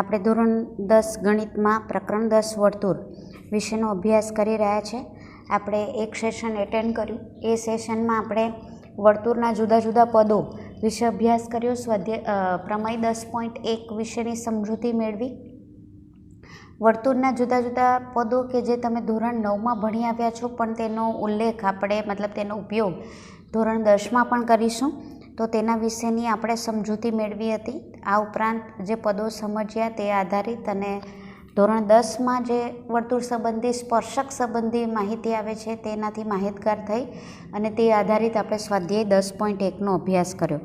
આપણે ધોરણ 10 ગણિતમાં પ્રકરણ 10 વર્તુળ વિશેનો અભ્યાસ કરી રહ્યા છે. આપણે એક સેશન એટેન્ડ કર્યું. એ સેશનમાં આપણે વર્તુળના જુદા જુદા પદો વિશે અભ્યાસ કર્યો. પ્રમેય 10.1 વિશેની સમજૂતી મેળવી. વર્તુળના જુદા જુદા પદો કે જે તમે ધોરણ 9માં ભણી આવ્યા છો, પણ તેનો ઉલ્લેખ આપણે તેનો ઉપયોગ ધોરણ 10માં પણ કરીશું. તો તેના વિશેની આપણે સમજૂતી મેળવી હતી. આ ઉપરાંત જે પદો સમજ્યા તે આધારિત અને ધોરણ 10માં જે વર્તુળ સંબંધી સ્પર્શક સંબંધી માહિતી આવે છે તેનાથી માહિતગાર થઈ અને તે આધારિત આપણે સ્વાધ્યાય 10.1નો અભ્યાસ કર્યો.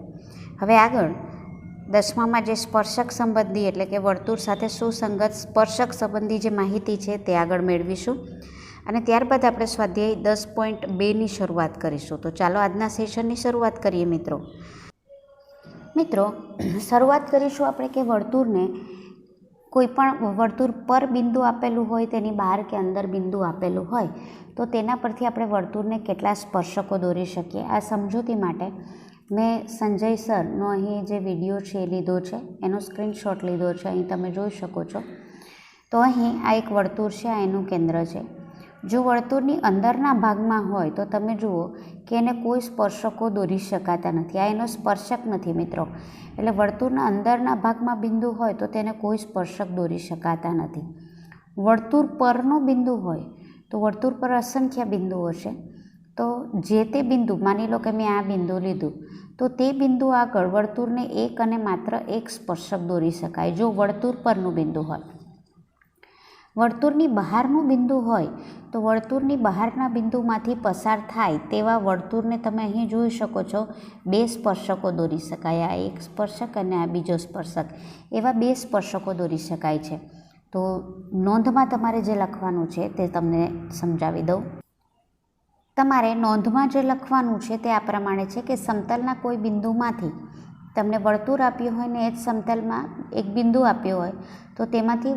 હવે આગળ 10મામાં જે સ્પર્શક સંબંધી એટલે કે વર્તુળ સાથે સુસંગત સ્પર્શક સંબંધી જે માહિતી છે તે આગળ મેળવીશું અને ત્યારબાદ આપણે સ્વાધ્યાય 10.2ની શરૂઆત કરીશું. તો ચાલો આજના સેશનની શરૂઆત કરીએ મિત્રો શરૂઆત કરીશું આપણે કે વર્તુળને કોઈ પણ વર્તુળ પર બિંદુ આપેલું હોય, તેની બહાર કે અંદર બિંદુ આપેલું હોય તો તેના પરથી આપણે વર્તુળને કેટલા સ્પર્શકો દોરી શકીએ. આ સમજૂતી માટે મેં સંજય સરનો અહીં જે વિડીયો છે એ લીધો છે, એનો સ્ક્રીનશોટ લીધો છે. અહીં તમે જોઈ શકો છો. તો અહીં આ એક વર્તુળ છે, આ એનું કેન્દ્ર છે. જો વર્તુળની અંદરના ભાગમાં હોય તો તમે જુઓ કે એને કોઈ સ્પર્શકો દોરી શકાતા નથી. આ એનો સ્પર્શક નથી મિત્રો. એટલે વર્તુળના અંદરના ભાગમાં બિંદુ હોય તો તેને કોઈ સ્પર્શક દોરી શકાતા નથી. વર્તુળ પરનો બિંદુ હોય તો વર્તુળ પર અસંખ્ય બિંદુઓ છે. તો જે તે બિંદુ, માની લો કે મેં આ બિંદુ લીધું, તો તે બિંદુ આગળ વર્તુળને એક અને માત્ર એક સ્પર્શક દોરી શકાય જો વર્તુળ પરનું બિંદુ હોય. વર્તુળની બહારનું બિંદુ હોય તો વર્તુળની બહારના બિંદુમાંથી પસાર થાય તેવા વર્તુળને તમે અહીં જોઈ શકો છો, બે સ્પર્શકો દોરી શકાય. આ એક સ્પર્શક અને આ બીજો સ્પર્શક, એવા બે સ્પર્શકો દોરી શકાય છે. તો નોંધમાં તમારે જે લખવાનું છે તે તમને સમજાવી દઉં. તમારે નોંધમાં જે લખવાનું છે તે આ પ્રમાણે છે કે સમતલના કોઈ બિંદુમાંથી તમને વર્તુળ આપ્યું હોય ને એ જ સમતલમાં એક બિંદુ આપ્યું હોય તો તેમાંથી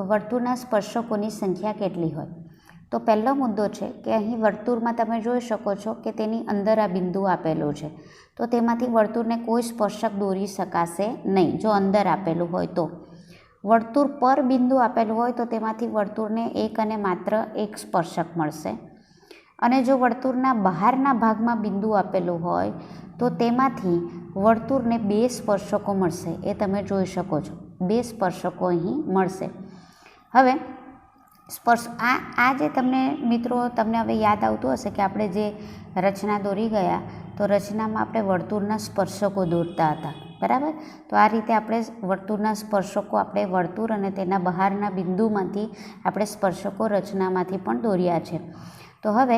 વર્તુળના સ્પર્શકોની સંખ્યા કેટલી હોય. તો પહેલો મુદ્દો છે કે અહીં વર્તુળમાં તમે જોઈ શકો છો કે તેની અંદર આ બિંદુ આપેલું છે, તો તેમાંથી વર્તુળને કોઈ સ્પર્શક દોરી શકાશે નહીં જો અંદર આપેલું હોય તો. વર્તુળ પર બિંદુ આપેલું હોય તો તેમાંથી વર્તુળને એક અને માત્ર એક સ્પર્શક મળશે. અને જો વર્તુળના બહારના ભાગમાં બિંદુ આપેલું હોય તો તેમાંથી વર્તુળને બે સ્પર્શકો મળશે. એ તમે જોઈ શકો છો, બે સ્પર્શકો અહીં મળશે. હવે આ જે તમને હવે યાદ આવતું હશે કે આપણે જે રચના દોરી ગયા તો રચનામાં આપણે વર્તુળના સ્પર્શકો દોરતા હતા, બરાબર. તો આ રીતે આપણે વર્તુળના સ્પર્શકો આપણે વર્તુળ અને તેના બહારના બિંદુમાંથી આપણે સ્પર્શકો રચનામાંથી પણ દોર્યા છે. તો હવે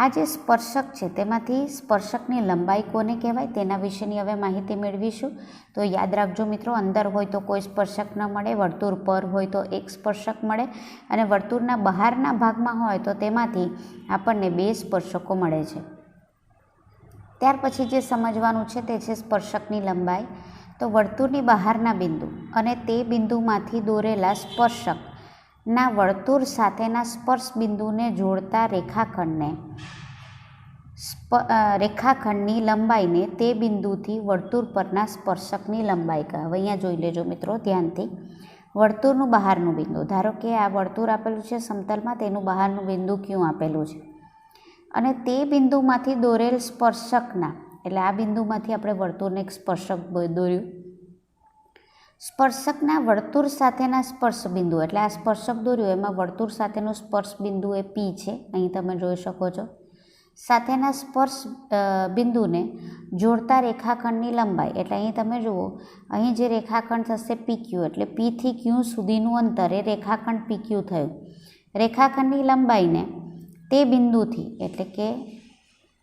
આ જે સ્પર્શક છે તેમાંથી સ્પર્શકની લંબાઈ કોને કહેવાય તેના વિશેની હવે માહિતી મેળવીશું. તો યાદ રાખજો મિત્રો, અંદર હોય તો કોઈ સ્પર્શક ન મળે, વર્તુળ પર હોય તો એક સ્પર્શક મળે અને વર્તુળના બહારના ભાગમાં હોય તો તેમાંથી આપણને બે સ્પર્શકો મળે છે. ત્યાર પછી જે સમજવાનું છે તે છે સ્પર્શકની લંબાઈ. તો વર્તુળની બહારના બિંદુ અને તે બિંદુમાંથી દોરેલા સ્પર્શક ના વર્તુળ સાથેના સ્પર્શ બિંદુને જોડતા રેખાખંડની લંબાઈને તે બિંદુથી વર્તુળ પરના સ્પર્શકની લંબાઈ કહે. હવે અહીંયા જોઈ લેજો મિત્રો ધ્યાનથી. વર્તુળનું બહારનું બિંદુ, ધારો કે આ વર્તુળ આપેલું છે સમતલમાં, તેનું બહારનું બિંદુ ક્યું આપેલું છે અને તે બિંદુમાંથી દોરેલ સ્પર્શકના, એટલે આ બિંદુમાંથી આપણે વર્તુળને એક સ્પર્શક દોર્યું, સ્પર્શકના વર્તુળ સાથેના સ્પર્શ બિંદુ, એટલે આ સ્પર્શક દોર્યું એમાં વર્તુળ સાથેનું સ્પર્શ બિંદુ એ પી છે, અહીં તમે જોઈ શકો છો, સાથેના સ્પર્શ બિંદુને જોડતા રેખાખંડની લંબાઈ, એટલે અહીં તમે જુઓ, અહીં જે રેખાખંડ થશે PQ, એટલે P થી Q સુધીનું અંતર એ રેખાખંડ PQ થયું. રેખાખંડની લંબાઈને તે બિંદુથી, એટલે કે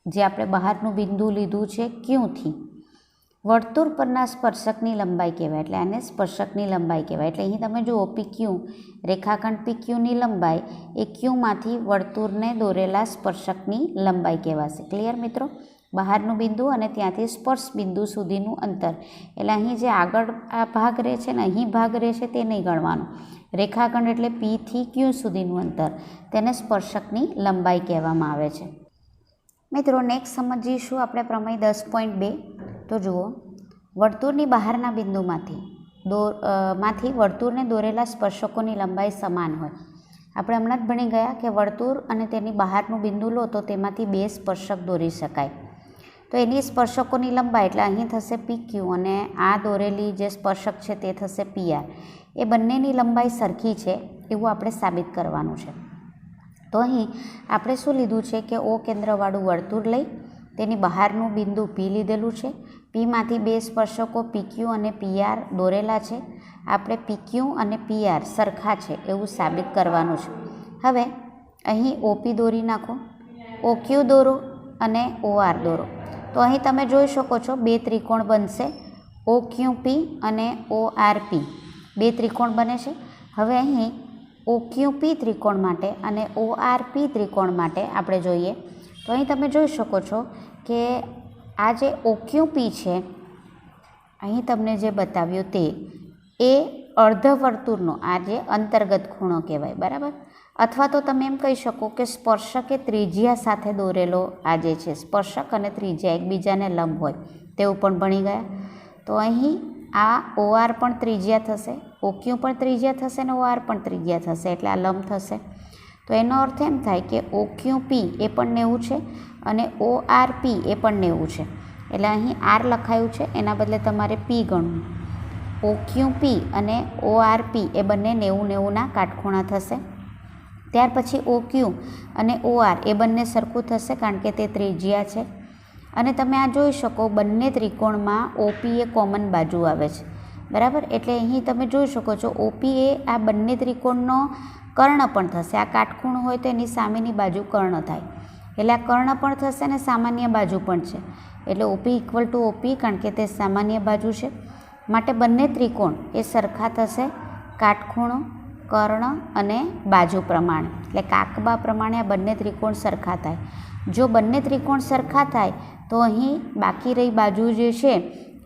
જે આપણે બહારનું બિંદુ લીધું છે Qથી વર્તુળ પરના સ્પર્શકની લંબાઈ કહેવાય, એટલે આને સ્પર્શકની લંબાઈ કહેવાય. એટલે અહીં તમે જુઓ PQ, રેખાખંડ PQની લંબાઈ એ Qમાંથી વર્તુળને દોરેલા સ્પર્શકની લંબાઈ કહેવાશે. ક્લિયર મિત્રો? બહારનું બિંદુ અને ત્યાંથી સ્પર્શ બિંદુ સુધીનું અંતર, એટલે અહીં જે આગળ આ ભાગ રહે છે ને અહીં ભાગ રહે છે તે નહીં ગણવાનું. રેખાખંડ એટલે P થી Q સુધીનું અંતર, તેને સ્પર્શકની લંબાઈ કહેવામાં આવે છે. મિત્રો નેક્સ્ટ સમજીશું આપણે પ્રમેય 10.2. તો જુઓ, વર્તુળની બહારના બિંદુમાંથી માંથી વર્તુળને દોરેલા સ્પર્શકોની લંબાઈ સમાન હોય. આપણે હમણાં જ ભણી ગયા કે વર્તુળ અને તેની બહારનું બિંદુ લો તો તેમાંથી 2 સ્પર્શક દોરી શકાય. તો એની સ્પર્શકોની લંબાઈ એટલે અહીં થશે PQ અને આ દોરેલી જે સ્પર્શક છે તે થશે PR. એ બંનેની લંબાઈ સરખી છે એવું આપણે સાબિત કરવાનું છે. તો અહીં આપણે શું લીધું છે કે O કેન્દ્રવાળું વર્તુળ લઈ તેની બહારનું બિંદુ P લીધેલું છે. Pમાંથી 2 સ્પર્શકો PQ અને PR દોરેલા છે. આપણે PQ અને PR સરખા છે એવું સાબિત કરવાનું છે. હવે અહીં OP દોરી નાખો, OQ દોરો અને OR દોરો. તો અહીં તમે જોઈ શકો છો 2 ત્રિકોણ બનશે, OQP અને ORP 2 ત્રિકોણ બને છે. હવે અહીં OQP ત્રિકોણ માટે અને ORP ત્રિકોણ માટે આપણે જોઈએ તો અહીં તમે જોઈ શકો છો કે આ જે OQP છે અહીં તમને જે બતાવ્યું તે એ અર્ધવર્તુળનો આ જે અંતર્ગત ખૂણો કહેવાય, બરાબર. અથવા તો તમે એમ કહી શકો કે સ્પર્શક એ ત્રિજ્યા સાથે દોરેલો આ જે છે સ્પર્શક અને ત્રિજ્યા એકબીજાને લંબ હોય તેવું પણ ભણી ગયા. તો અહીં આ OR પણ ત્રિજ્યા થશે, OQ પણ ત્રિજ્યા થશે અને OR પણ ત્રિજ્યા થશે એટલે આ લંબ થશે. તો એનો અર્થ એમ થાય કે OQP એ પણ 90 છે અને ORP એ પણ 90 છે. એટલે અહીં R લખાયું છે એના બદલે તમારે P ગણવું. OQP અને ORP એ બંને 90-90ના કાટખૂણા થશે. ત્યાર પછી OQ અને OR એ બંને સરખું થશે કારણ કે તે ત્રિજ્યા છે. અને તમે આ જોઈ શકો બંને ત્રિકોણમાં OP એ કોમન બાજુ આવે છે, બરાબર. એટલે અહીં તમે જોઈ શકો છો OP એ આ બંને ત્રિકોણનો કર્ણ પણ થશે. આ કાટખૂણો હોય તો એની સામેની બાજુ કર્ણ થાય એટલે આ કર્ણ પણ થશે અને સામાન્ય બાજુ પણ છે. એટલે OP = OP કારણ કે તે સામાન્ય બાજુ છે. માટે બંને ત્રિકોણ એ સરખા થશે કાટખૂણો, કર્ણ અને બાજુ પ્રમાણે. એટલે કાકબા પ્રમાણે આ બંને ત્રિકોણ સરખા થાય. જો બંને ત્રિકોણ સરખા થાય તો અહીં બાકી રહી બાજુ જે છે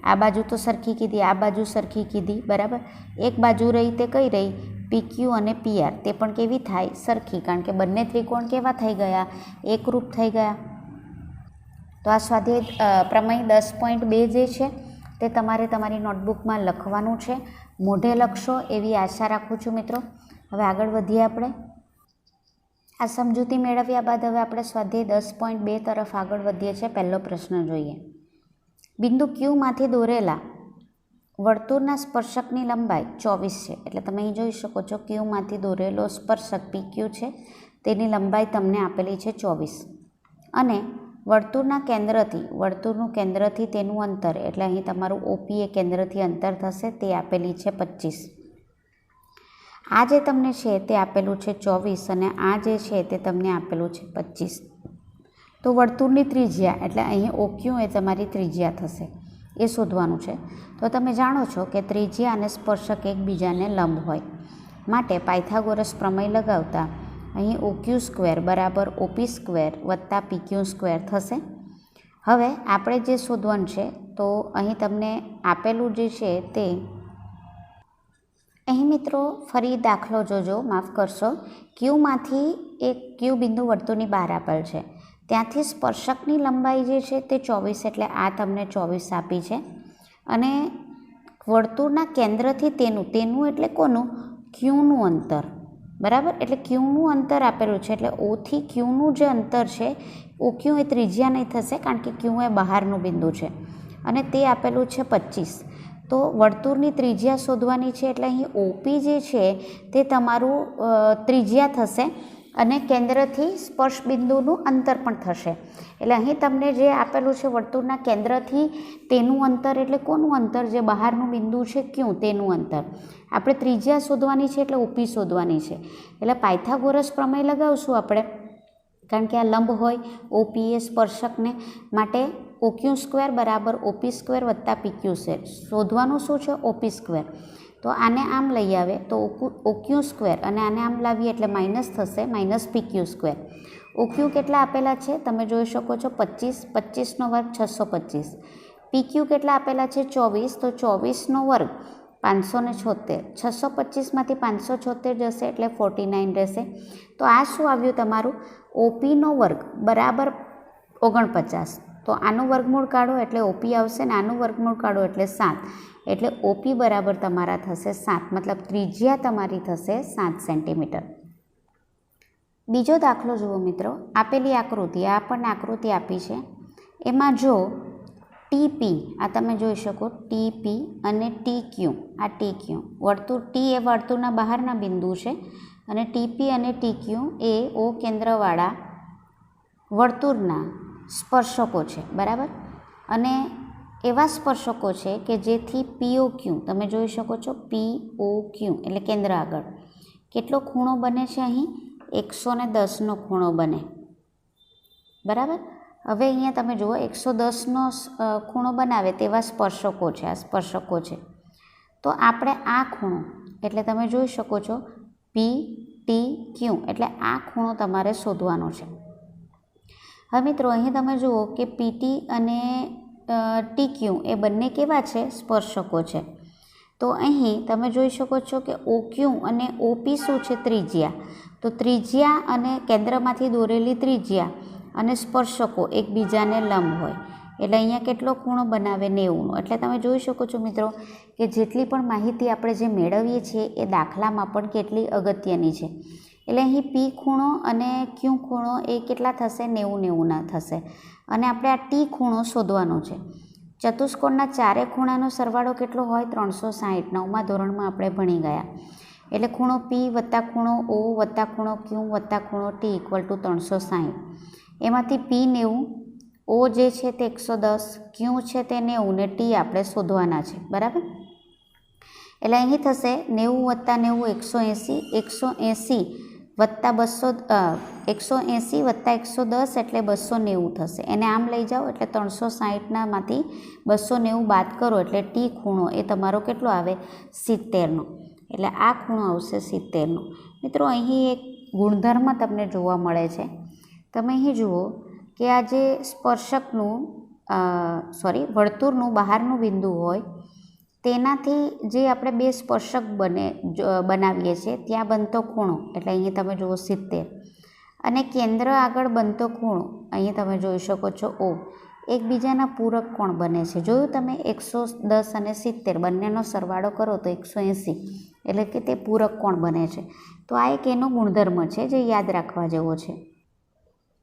આ બાજુ તો સરખી કીધી, આ બાજુ સરખી કીધી, બરાબર. એક બાજુ રહી તે કઈ રહી? PQ અને PR તે પણ કેવી થાય? સરખી, કારણ કે બંને ત્રિકોણ કેવા થઈ ગયા? એકરૂપ થઈ ગયા. તો આ સ્વાધ્યાય પ્રમેય 10.2 જે છે તે તમારે તમારી નોટબુકમાં લખવાનું છે. મોઢે લખશો એવી આશા રાખું છું મિત્રો. હવે આગળ વધીએ આપણે. આ સમજૂતી મેળવ્યા બાદ હવે આપણે સ્વાધ્યાય 10.2 તરફ આગળ વધીએ છીએ. પહેલો પ્રશ્ન જોઈએ. બિંદુ Qમાંથી દોરેલા વર્તુળના સ્પર્શકની લંબાઈ 24 છે. એટલે તમે અહીં જોઈ શકો છો Qમાંથી દોરેલો સ્પર્શક PQ છે તેની લંબાઈ તમને આપેલી છે 24 અને વર્તુળનું કેન્દ્રથી તેનું અંતર એટલે અહીં તમારું OP એ કેન્દ્રથી અંતર થશે તે આપેલી છે 25. આ જે તમને છે તે આપેલું છે 24 અને આ જે છે તે તમને આપેલું છે 25. તો વર્તુળની ત્રિજ્યા એટલે અહીં OQ એ તમારી ત્રિજ્યા થશે એ શોધવાનું છે. તો તમે જાણો છો કે ત્રિજ્યા અને સ્પર્શક એકબીજાને લંબ હોય માટે પાયથાગોરસ પ્રમેય લગાવતા અહીં OQ² = OP² + PQ² થશે. હવે આપણે જે શોધવાનું છે તો અહીં તમને આપેલું જે છે તે અહીં મિત્રો ફરી દાખલો જોજો, માફ કરશો. Qમાંથી એક Q બિંદુ વર્તુળની બહાર આપેલ છે, ત્યાંથી સ્પર્શકની લંબાઈ જે છે તે 24 એટલે આ તમને 24 આપી છે અને વર્તુળના કેન્દ્રથી તેનું એટલે કોનું? Qનું અંતર, બરાબર. એટલે Qનું અંતર આપેલું છે એટલે O થી Qનું જે અંતર છે OQ એ ત્રિજ્યા નહીં થશે કારણ કે Q એ બહારનું બિંદુ છે અને તે આપેલું છે 25. તો વર્તુળની ત્રિજ્યા શોધવાની છે એટલે અહીં OP જે છે તે તમારું ત્રિજ્યા થશે અને કેન્દ્રથી સ્પર્શ બિંદુનું અંતર પણ થશે. એટલે અહીં તમને જે આપેલું છે વર્તુળના કેન્દ્રથી તેનું અંતર એટલે કોનું અંતર? જે બહારનું બિંદુ છે Q તેનું અંતર. આપણે ત્રિજ્યા શોધવાની છે એટલે OP શોધવાની છે. એટલે પાયથાગોરસ પ્રમેય લગાવશું આપણે કારણ કે આ લંબ હોય OP એ સ્પર્શકને માટે OQ² = OP² + PQ². શોધવાનું શું છે? OP². તો આને આમ લઈ આવે તો OQ² અને આને આમ લાવીએ એટલે માઇનસ થશે, -PQ². OQ કેટલા આપેલા છે તમે જોઈ શકો છો 25, 25નો વર્ગ 625. PQ કેટલા આપેલા છે 24, તો 24નો વર્ગ 576. 625માંથી 576 જશે એટલે 49 રહેશે. તો આ શું આવ્યું તમારું? OPનો વર્ગ = 49. તો આનું વર્ગમૂળ કાઢો એટલે ઓપી આવશે ને આનું વર્ગમૂળ કાઢો એટલે 7, એટલે ઓપી બરાબર તમારા થશે 7, મતલબ ત્રિજ્યા તમારી થશે 7 સેન્ટીમીટર. બીજો દાખલો જુઓ મિત્રો, આપેલી આકૃતિ, આ આપણને આકૃતિ આપી છે, એમાં જો ટીપી, આ તમે જોઈ શકો ટીપી અને ટીક્યુ, આ ટીક્યુ વર્તુળ, ટી એ વર્તુળના બહારના બિંદુ છે અને ટીપી અને ટીક્યુ એ ઓ કેન્દ્રવાળા વર્તુળના સ્પર્શકો છે, બરાબર. અને એવા સ્પર્શકો છે કે જેથી પીઓક્યુ, તમે જોઈ શકો છો પીઓક્યુ એટલે કેન્દ્ર આગળ કેટલો ખૂણો બને છે, અહીં 110નો ખૂણો બને, બરાબર. હવે અહીંયા તમે જુઓ 110નો ખૂણો બનાવે તેવા સ્પર્શકો છે, આ સ્પર્શકો છે. તો આપણે આ ખૂણો એટલે તમે જોઈ શકો છો પી ટી ક્યુ, એટલે આ ખૂણો તમારે શોધવાનો છે. હવે મિત્રો અહીં તમે જુઓ કે પીટી અને ટીક્યુ એ બંને કેવા છે, સ્પર્શકો છે. તો અહીં તમે જોઈ શકો છો કે ઓક્યુ અને ઓપી શું છે, ત્રિજ્યા. તો ત્રિજ્યા અને કેન્દ્રમાંથી દોરેલી ત્રિજ્યા અને સ્પર્શકો એકબીજાને લંબ હોય એટલે અહીંયા કેટલો ખૂણો બનાવે, 90નો. એટલે તમે જોઈ શકો છો મિત્રો કે જેટલી પણ માહિતી આપણે જે મેળવીએ છીએ એ દાખલામાં પણ કેટલી અગત્યની છે. એટલે અહીં પી ખૂણો અને ક્યુ ખૂણો એ કેટલા થશે, 90-90ના થશે. અને આપણે આ ટી ખૂણો શોધવાનો છે. ચતુષ્કોણના ચારે ખૂણાનો સરવાળો કેટલો હોય, 360. 9મા ધોરણમાં આપણે ભણી ગયા. એટલે ખૂણો પી વત્તા ખૂણો ઓ વત્તા ખૂણો ક્યુ વત્તા ખૂણો ટી ઇક્વલ ટુ 360. એમાંથી પી 90, ઓ જે છે તે 110, ક્યુ છે તે 90 ને ટી આપણે શોધવાના છે, બરાબર. એટલે અહીં થશે 90 વત્તા 90 180, 180 વત્તા 110 એટલે 290 થશે. એને આમ લઈ જાઓ એટલે 360નામાંથી 290 બાદ કરો એટલે ટી ખૂણો એ તમારો કેટલો આવે, 70નો. એટલે આ ખૂણો આવશે 70નો. મિત્રો અહીં એક ગુણધર્મ તમને જોવા મળે છે. તમે અહીં જુઓ કે આ જે સ્પર્શકનું વર્તુળનું બહારનું બિંદુ હોય તેનાથી જે આપણે બે સ્પર્શક બનાવીએ છીએ ત્યાં બનતો ખૂણો, એટલે અહીં તમે જુઓ 70, અને કેન્દ્ર આગળ બનતો ખૂણો અહીં તમે જોઈ શકો છો ઓ, એકબીજાના પૂરક કોણ બને છે. જોયું તમે 110 અને 70 બંનેનો સરવાળો કરો તો 180, એટલે કે તે પૂરક કોણ બને છે. તો આ એક એનો ગુણધર્મ છે જે યાદ રાખવા જેવો છે.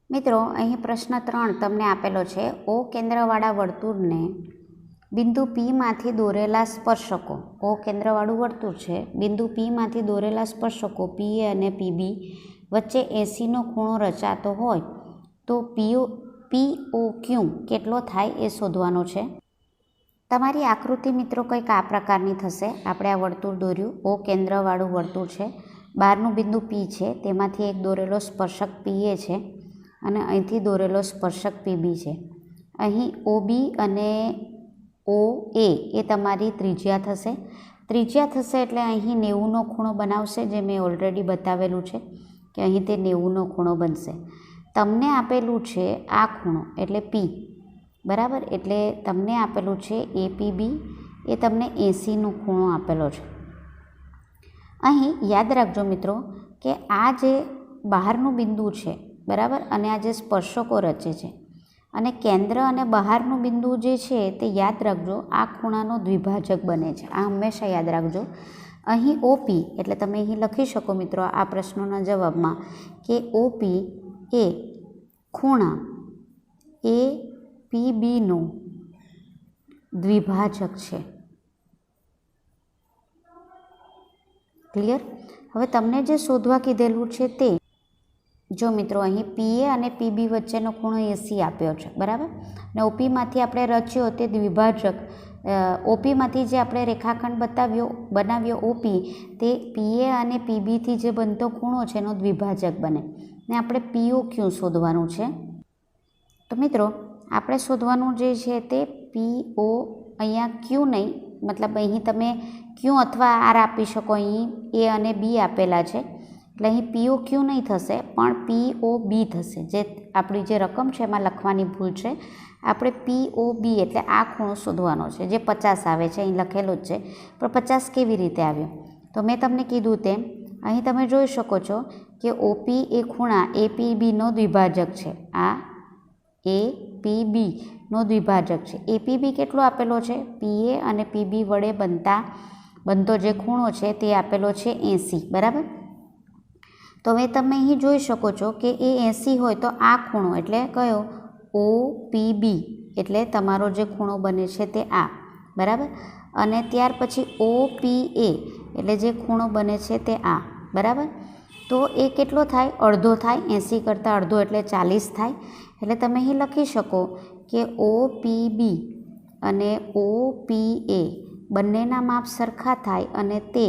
મિત્રો અહીં પ્રશ્ન 3 તમને આપેલો છે, ઓ કેન્દ્રવાળા વર્તુળને બિંદુ પીમાંથી દોરેલા સ્પર્શકો, ઓ કેન્દ્રવાળું વર્તુળ છે, બિંદુ પીમાંથી દોરેલા સ્પર્શકો પીએ અને પીબી વચ્ચે 80નો ખૂણો રચાતો હોય તો પીઓક્યુ કેટલો થાય એ શોધવાનો છે. તમારી આકૃતિ મિત્રો કંઈક આ પ્રકારની થશે. આપણે આ વર્તુળ દોર્યું, ઓ કેન્દ્રવાળું વર્તુળ છે, બહારનું બિંદુ પી છે, તેમાંથી એક દોરેલો સ્પર્શક પીએ છે અને અહીંથી દોરેલો સ્પર્શક પીબી છે. અહીં ઓબી અને ઓ એ તમારી ત્રિજ્યા થશે. ત્રિજ્યા થશે એટલે અહીં 90નો ખૂણો બનાવશે, જે મેં ઓલરેડી બતાવેલું છે કે અહીં તે 90નો ખૂણો બનશે. તમને આપેલું છે આ ખૂણો એટલે પી, બરાબર. એટલે તમને આપેલું છે એપીબી, એ તમને 80નો ખૂણો આપેલો છે. અહીં યાદ રાખજો મિત્રો કે આ જે બહારનું બિંદુ છે, બરાબર, અને આ જે સ્પર્શકો રચે છે અને કેન્દ્ર અને બહારનું બિંદુ જે છે તે યાદ રાખજો આ ખૂણાનો દ્વિભાજક બને છે. આ હંમેશા યાદ રાખજો. અહીં ઓપી એટલે તમે અહીં લખી શકો મિત્રો આ પ્રશ્નોના જવાબમાં કે ઓપી એ ખૂણા એ પીબીનું દ્વિભાજક છે. ક્લિયર? હવે તમને જે શોધવા કીધેલું છે તે જો મિત્રો અહીં પીએ અને પીબી વચ્ચેનો ખૂણો 80 આપ્યો છે, બરાબર. અને ઓપીમાંથી આપણે રચ્યો તે દ્વિભાજક, ઓપીમાંથી જે આપણે રેખાખંડ બનાવ્યો ઓપી, તે પીએ અને પીબીથી જે બનતો ખૂણો છે એનો દ્વિભાજક બને ને આપણે પીઓક્યુ શોધવાનું છે. તો મિત્રો આપણે શોધવાનું જે છે તે પીઓ, અહીંયા ક્યુ નહીં, મતલબ અહીં તમે ક્યુ અથવા આર આપી શકો. અહીં એ અને બી આપેલા છે એટલે અહીં પીઓક્યુ નહીં થશે પણ પીઓબી થશે. જે આપણી જે રકમ છે એમાં લખવાની ભૂલ છે. આપણે પીઓબી એટલે આ ખૂણો શોધવાનો છે જે 50 આવે છે, અહીં લખેલો જ છે. પણ 50 કેવી રીતે આવ્યો? તો મેં તમને કીધું તેમ અહીં તમે જોઈ શકો છો કે ઓપી એ ખૂણા એપીબીનો દ્વિભાજક છે. આ APBનો દ્વિભાજક છે. APB કેટલો આપેલો છે? PA અને PB વડે બનતો જે ખૂણો છે તે આપેલો છે 80, બરાબર. તો હવે તમે અહીં જોઈ શકો છો કે એ 80 હોય તો આ ખૂણો એટલે કયો? OPB, એટલે તમારો જે ખૂણો બને છે તે આ, બરાબર. અને ત્યાર પછી OPA એટલે જે ખૂણો બને છે તે આ, બરાબર. તો એ કેટલો થાય? અડધો થાય. 80 કરતાં અડધો એટલે 40 થાય. એટલે તમે અહીં લખી શકો કે OPB અને OPA બંનેના માપ સરખા થાય અને તે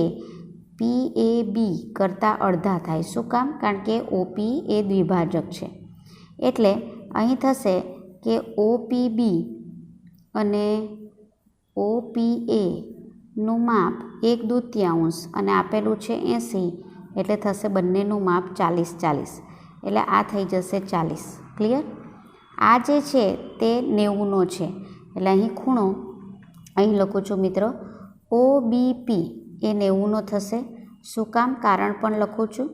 PAB કરતાં અડધા થાય. શું કામ? કારણ કે OP એ દ્વિભાજક છે. એટલે અહીં થશે કે OPB અને OPAનું માપ 1/2 અને આપેલું છે 80, એટલે થશે બંનેનું માપ 40-40, એટલે આ થઈ જશે 40. ક્લિયર? આ જે છે તે 90નો છે, એટલે અહીં ખૂણો અહીં લખું છું મિત્રો OBP એ 90નો થશે. શું કામ? કારણ પણ લખું છું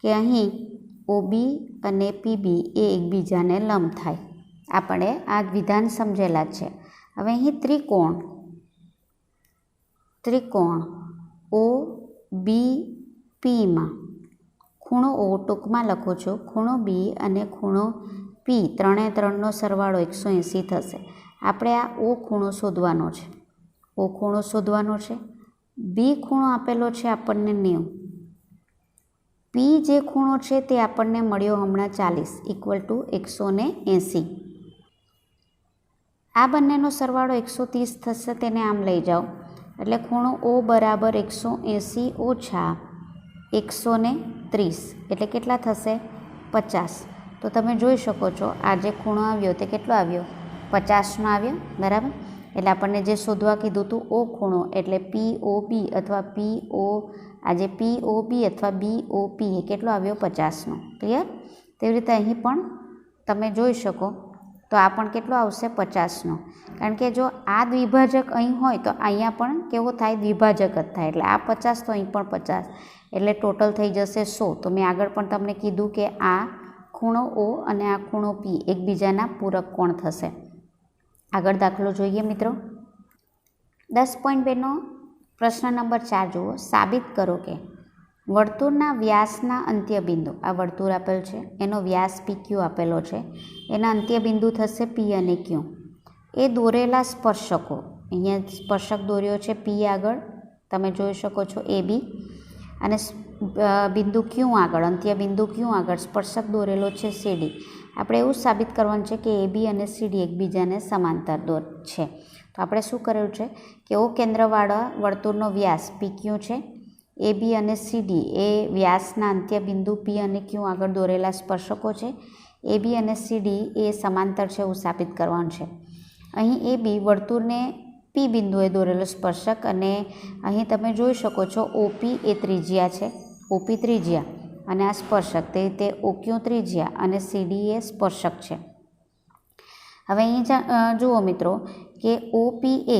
કે અહીં OB અને PB એ એકબીજાને લંબ થાય. આપણે આ વિધાન સમજેલા જ છે. હવે અહીં ત્રિકોણ OBPમાં ખૂણો O ટૂંકમાં લખું છું, ખૂણો B અને ખૂણો P ત્રણનો સરવાળો 180 થશે. આપણે આ O ખૂણો શોધવાનો છે. O ખૂણો શોધવાનો છે. B ખૂણો આપેલો છે આપણને 90. P જે ખૂણો છે તે આપણને મળ્યો હમણાં 40 = 180. આ બંનેનો સરવાળો 130 થશે. તેને આમ લઈ જાઓ એટલે ખૂણો O બરાબર 180 ઓછા 130 એટલે કેટલા થશે? 50. તો તમે જોઈ શકો છો આ જે ખૂણો આવ્યો તે કેટલો આવ્યો? 50નો આવ્યો, બરાબર. એટલે આપણને જે શોધવા કીધું હતું O ખૂણો એટલે POB અથવા આજે POB અથવા BOP એ કેટલો આવ્યો? 50નો. ક્લિયર? તેવી રીતે અહીં પણ તમે જોઈ શકો તો આ પણ કેટલો આવશે? 50નો. કારણ કે જો આ દ્વિભાજક અહીં હોય તો અહીંયા પણ કેવો થાય? દ્વિભાજક જ થાય. એટલે આ 50 તો અહીં પણ 50, એટલે ટોટલ થઈ જશે 100. તો મેં આગળ પણ તમને કીધું કે આ ખૂણો O અને આ ખૂણો P એકબીજાના પૂરક કોણ થશે. આગળ દાખલો જોઈએ મિત્રો. 10.2નો પ્રશ્ન નંબર 4 જુઓ. સાબિત કરો કે વર્તુળના વ્યાસના અંત્યબિંદુ, આ વર્તુળ આપેલ છે એનો વ્યાસ PQ આપેલો છે, એના અંત્યબિંદુ થશે P અને Q. એ દોરેલા સ્પર્શકો, અહીંયા સ્પર્શક દોર્યો છે P આગળ, તમે જોઈ શકો છો AB, અને બિંદુ Q આગળ, અંત્યબિંદુ Q આગળ સ્પર્શક દોરેલો છે CD. આપણે એવું સાબિત કરવાનું છે કે AB અને CD એકબીજાને સમાંતર છે. તો આપણે શું કરેલું છે કે O કેન્દ્રવાળા વર્તુળનો વ્યાસ PQ છે, AB અને CD એ વ્યાસના અંત્યબિંદુ P અને Q આગળ દોરેલા સ્પર્શકો છે. AB અને CD એ સમાંતર છે એવું સાબિત કરવાનું છે. અહીં AB વર્તુળને P બિંદુએ દોરેલો સ્પર્શક, અને અહીં તમે જોઈ શકો છો OP એ ત્રિજ્યા છે, OP ત્રિજ્યા અને આ સ્પર્શક, તે રીતે OQ ત્રિજ્યા અને CD એ સ્પર્શક છે. હવે અહીં જુઓ મિત્રો કે OPA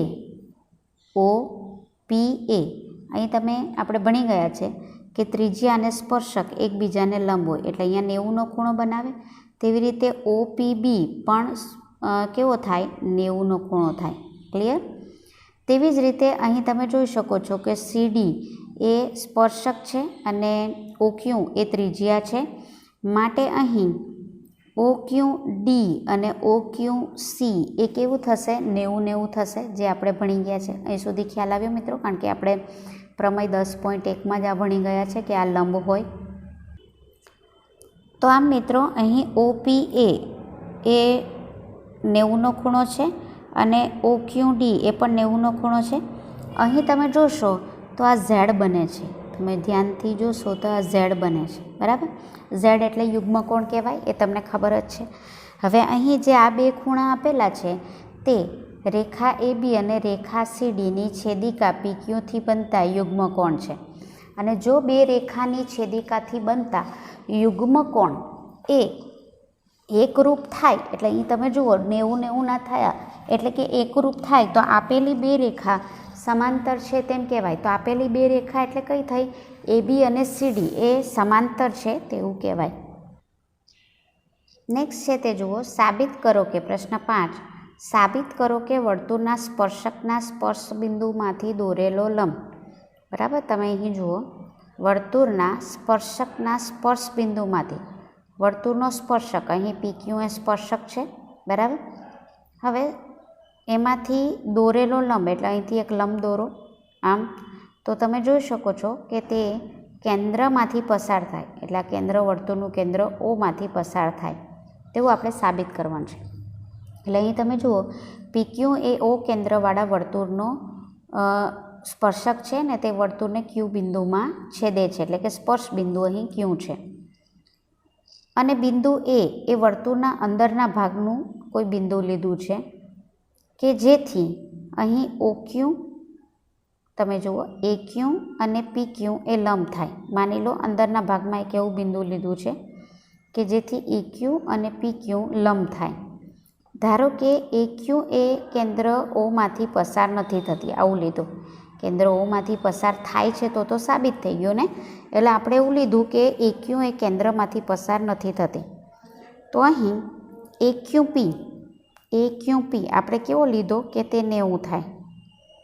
અહીં આપણે ભણી ગયા છે કે ત્રિજ્યા અને સ્પર્શક એકબીજાને લંબ હોય એટલે અહીંયા 90નો ખૂણો બનાવે. તેવી રીતે OPB પણ કેવો થાય? 90નો ખૂણો થાય. ક્લિયર? તેવી જ રીતે અહીં તમે જોઈ શકો છો કે CD એ સ્પર્શક છે અને OQ એ ત્રિજ્યા છે. માટે અહીં OQD અને OQC એ કેવું થશે? 90-90 થશે, જે આપણે ભણી ગયા છે. અહીં સુધી ખ્યાલ આવ્યો મિત્રો? કારણ કે આપણે પ્રમેય 10.1માં જ આ ભણી ગયા છે કે આ લંબ હોય. તો આમ મિત્રો અહીં OPA એ 90નો ખૂણો છે અને OQD એ પણ 90નો ખૂણો છે. અહીં તમે જોશો તો આ Z બને છે. તમે ધ્યાનથી જોશો તો આ Z બને છે, બરાબર. Z એટલે યુગ્મ કોણ કહેવાય, એ તમને ખબર જ છે. હવે અહીં જે આ બે ખૂણા આપેલા છે તે રેખા AB અને રેખા CDની છેદિકા PQથી બનતા યુગ્મ કોણ છે. અને જો બે રેખાની છેદિકાથી બનતા યુગ્મ કોણ એ એકરૂપ થાય, એટલે અહીં તમે જુઓ 90-90 ના થયા, એટલે કે એકરૂપ થાય તો આપેલી બે રેખા સમાંતર છે તેમ કહેવાય. તો આપેલી બે રેખા એટલે કઈ થઈ? AB અને CD એ સમાંતર છે તેવું કહેવાય. નેક્સ્ટ છે તે જુઓ, સાબિત કરો કે પ્રશ્ન 5, સાબિત કરો કે વર્તુળના સ્પર્શકના સ્પર્શ બિંદુમાંથી દોરેલો લંબ. બરાબર, તમે અહીં જુઓ, વર્તુળના સ્પર્શકના સ્પર્શ બિંદુમાંથી, વર્તુળનો સ્પર્શક અહીં PQ એ સ્પર્શક છે. બરાબર, હવે એમાંથી દોરેલો લંબ એટલે અહીંથી એક લંબ દોરો આમ, તો તમે જોઈ શકો છો કે તે કેન્દ્રમાંથી પસાર થાય, એટલે આ કેન્દ્ર, વર્તુળનું કેન્દ્ર ઓમાંથી પસાર થાય તેવું આપણે સાબિત કરવાનું છે. એટલે અહીં તમે જુઓ, PQ એ O કેન્દ્રવાળા વર્તુળનો સ્પર્શક છે ને તે વર્તુળને Q બિંદુમાં છેદે છે, એટલે કે સ્પર્શ બિંદુ અહીં Q છે. અને બિંદુ A એ વર્તુળના અંદરના ભાગનું કોઈ બિંદુ લીધું છે કે જેથી અહીં OQ, તમે જુઓ AQ અને PQ એ લંબ થાય. માની લો અંદરના ભાગમાં એક એવું બિંદુ લીધું છે કે જેથી EQ અને PQ લંબ થાય. ધારો કે AQ એ કેન્દ્ર ઓમાંથી પસાર નથી થતી, આવું લીધું, કેન્દ્ર ઓમાંથી પસાર થાય છે તો સાબિત થઈ ગયું ને. એટલે આપણે એવું લીધું કે AQ એ કેન્દ્રમાંથી પસાર નથી થતી. તો અહીં AQP આપણે કેવો લીધો કે તે 90 થાય.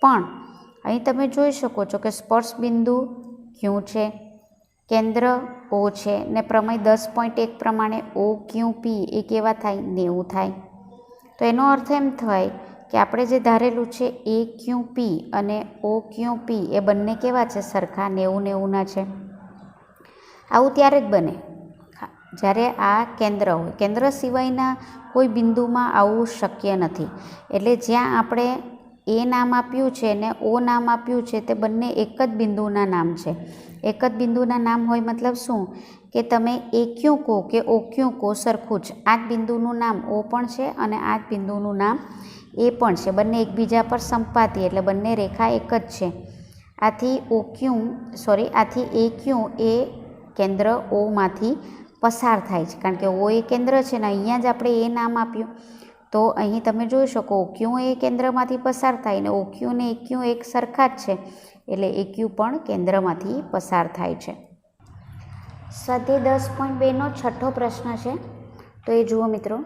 પણ અહીં તમે જોઈ શકો છો કે સ્પર્શ બિંદુ Q છે, કેન્દ્ર O છે ને પ્રમેય 10.1 પ્રમાણે OQP એ કેવા થાય, 90 થાય. તો એનો અર્થ એમ થાય કે આપણે જે ધારેલું છે AQP અને OQP એ બંને કેવા છે, સરખા 90-90ના છે. આવું ત્યારે જ બને જ્યારે આ કેન્દ્ર હોય. કેન્દ્ર સિવાયના કોઈ બિંદુમાં આવું શક્ય નથી. એટલે જ્યાં આપણે A નામ આપ્યું છે ને O નામ આપ્યું છે તે બંને એક જ બિંદુના નામ છે. એક જ બિંદુના નામ હોય મતલબ શું કે તમે AQ કહો કે OQ કહો સરખું જ. આ જ બિંદુનું નામ O પણ છે અને આ જ બિંદુનું નામ A પણ છે. બંને એકબીજા પર સંપાતી, એટલે બંને રેખા એક જ છે. આથી AQ એ કેન્દ્ર ઓમાંથી પસાર થાય છે, કારણ કે O એ કેન્દ્ર છે ને અહીંયા જ આપણે A નામ આપ્યું. તો અહીં તમે જોઈ શકો OQ એ કેન્દ્રમાંથી પસાર થાય ને OQ ને AQ એક સરખા જ છે, એટલે AQ પણ કેન્દ્રમાંથી પસાર થાય છે. સ્વાધ્યાય 10.2નો છઠ્ઠો પ્રશ્ન છે. તો એ જુઓ મિત્રો,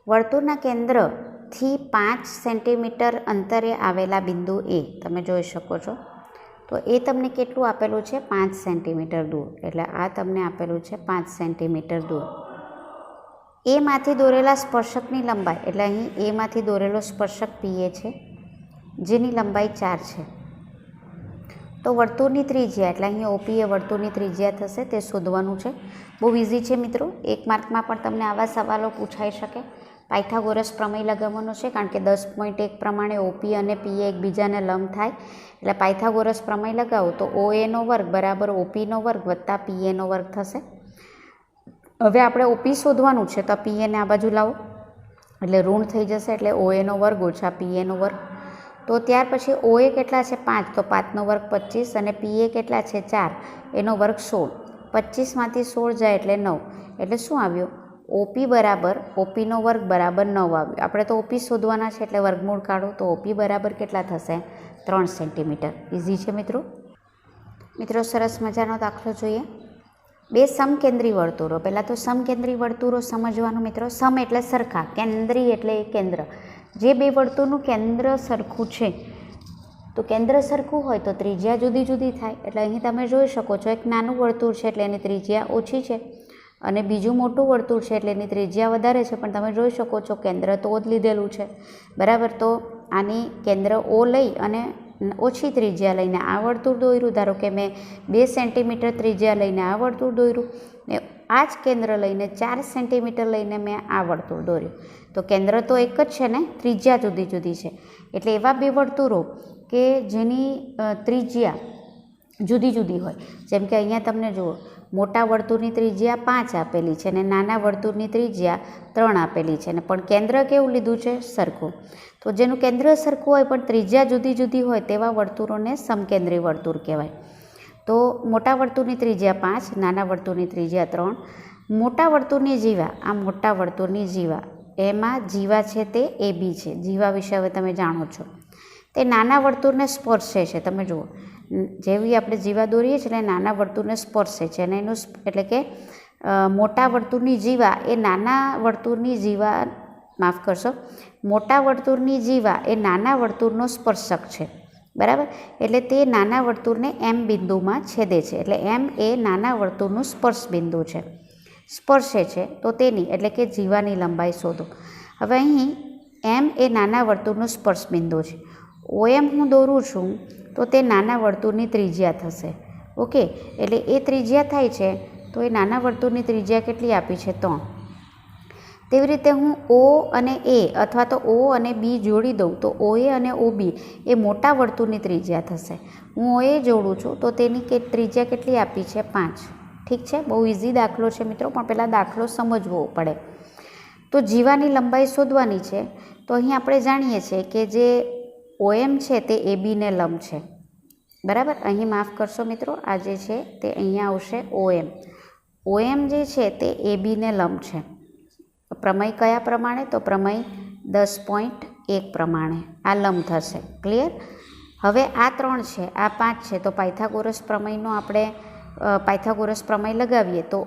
વર્તુળના કેન્દ્રથી 5 સેન્ટીમીટર અંતરે આવેલા બિંદુ A તમે જોઈ શકો છો. તો એ તમને કેટલું આપેલું છે, 5 સેન્ટીમીટર દૂર. એટલે આ તમને આપેલું છે 5 સેન્ટીમીટર દૂર. એમાંથી દોરેલા સ્પર્શકની લંબાઈ, એટલે અહીં એમાંથી દોરેલો સ્પર્શક PA છે જેની લંબાઈ 4 છે. તો વર્તુળની ત્રિજ્યા, એટલે અહીં OP એ વર્તુળની ત્રિજ્યા થશે, તે શોધવાનું છે. બહુ ઇઝી છે મિત્રો, 1 માર્કમાં પણ તમને આવા સવાલો પૂછાઈ શકે. પાયથાગોરસ પ્રમેય લગાવવાનો છે, કારણ કે 10.1 પ્રમાણે OP અને PA એકબીજાને લંબ થાય. એટલે પાયથાગોરસ પ્રમેય લગાવો તો OA નો વર્ગ બરાબર OP નો વર્ગ વત્તા PA નો વર્ગ થશે. હવે આપણે OP શોધવાનું છે, તો PA ને આ બાજુ લાવો એટલે ઋણ થઈ જશે, એટલે OA નો વર્ગ ઓછા PA નો વર્ગ. તો ત્યાર પછી OA કેટલા છે, 5, તો 5નો વર્ગ 25 અને PA કેટલા છે, 4, એનો વર્ગ 16. 25માંથી 16 જાય એટલે 9, એટલે શું આવ્યું, OP નો વર્ગ બરાબર 9 આવ્યું. આપણે તો OP શોધવાના છે એટલે વર્ગમૂળ કાઢો, તો OP બરાબર કેટલા થશે, 3 સેન્ટીમીટર. ઇઝી છે મિત્રો. સરસ મજાનો દાખલો જોઈએ. 2 સમકેન્દ્રી વર્તુળો. પહેલાં તો સમકેન્દ્રી વર્તુળો સમજવાનું મિત્રો. સમ એટલે સરખા, કેન્દ્રી એટલે કેન્દ્ર. જે 2 વર્તુળનું કેન્દ્ર સરખું છે, તો કેન્દ્ર સરખું હોય તો ત્રિજ્યા જુદી જુદી થાય. એટલે અહીં તમે જોઈ શકો છો, એક નાનું વર્તુળ છે એટલે એની ત્રિજ્યા ઓછી છે અને બીજું મોટું વર્તુળ છે એટલે એની ત્રિજ્યા વધારે છે. પણ તમે જોઈ શકો છો કેન્દ્ર તો જ લીધેલું છે, બરાબર. તો આની કેન્દ્ર O લઈ અને ઓછી ત્રિજ્યા લઈને આ વર્તુળ દોર્યું. ધારો કે મેં 2 સેન્ટીમીટર ત્રિજ્યા લઈને આ વર્તુળ દોર્યું ને આ જ કેન્દ્ર લઈને 4 સેન્ટીમીટર લઈને મેં આ વર્તુળ દોર્યું. તો કેન્દ્ર તો એક જ છે ને, ત્રિજ્યા જુદી જુદી છે. એટલે એવા 2 વર્તુળો કે જેની ત્રિજ્યા જુદી જુદી હોય, જેમ કે અહીંયા તમને જુઓ, મોટા વર્તુળની ત્રિજ્યા 5 આપેલી છે અને નાના વર્તુળની ત્રિજ્યા 3 આપેલી છે, ને પણ કેન્દ્ર કેવું લીધું છે, સરખું. તો જેનું કેન્દ્ર સરખું હોય પણ ત્રિજ્યા જુદી જુદી હોય તેવા વર્તુળોને સમકેન્દ્રી વર્તુળ કહેવાય. તો મોટા વર્તુળની ત્રિજ્યા 5, નાના વર્તુળની ત્રિજ્યા 3. મોટા વર્તુળની જીવા, આ મોટા વર્તુળની જીવા, એમાં જીવા છે તે AB છે. જીવા વિશે હવે તમે જાણો છો. તે નાના વર્તુળને સ્પર્શે છે. તમે જુઓ, જેવી આપણે જીવા દોરીએ છીએ એટલે નાના વર્તુળને સ્પર્શે છે અને એનું એટલે કે મોટા વર્તુળની જીવા એ નાના વર્તુળની જીવા માફ કરશો મોટા વર્તુળની જીવા એ નાના વર્તુળનો સ્પર્શક છે, બરાબર. એટલે તે નાના વર્તુળને એમ બિંદુમાં છેદે છે. એટલે એમ એ નાના વર્તુળનું સ્પર્શ બિંદુ છે, સ્પર્શે છે. તો તેની એટલે કે જીવાની લંબાઈ શોધો. હવે અહીં એમ એ નાના વર્તુળનું સ્પર્શ બિંદુ છે. OM હું દોરું છું તો તે નાના વર્તુળની ત્રિજ્યા થશે. ઓકે, એટલે એ ત્રિજ્યા થાય છે તો એ નાના વર્તુળની ત્રિજ્યા કેટલી આપી છે 3. તેવી રીતે હું O અને A અથવા તો O અને B જોડી દઉં તો OA અને OB એ મોટા વર્તુળની ત્રિજ્યા થશે. હું OA જોડું છું તો તેની ત્રિજ્યા કેટલી આપી છે 5. ઠીક છે, બહુ ઇઝી દાખલો છે મિત્રો, પણ પહેલાં દાખલો સમજવો પડે. તો જીવાની લંબાઈ શોધવાની છે. તો અહીં આપણે જાણીએ છીએ કે જે OM છે તે ABને લંબ છે, બરાબર. અહીં માફ કરશો મિત્રો, આ જે છે તે અહીંયા આવશે OM. OM જે છે તે ABને લંબ છે. પ્રમેય કયા પ્રમાણે? તો પ્રમેય 10.1 પ્રમાણે આ લંબ થશે. ક્લિયર? હવે આ 3 છે, આ 5 છે, તો પાયથાગોરસ પ્રમેયનો આપણે પાયથાગોરસ પ્રમેય લગાવીએ તો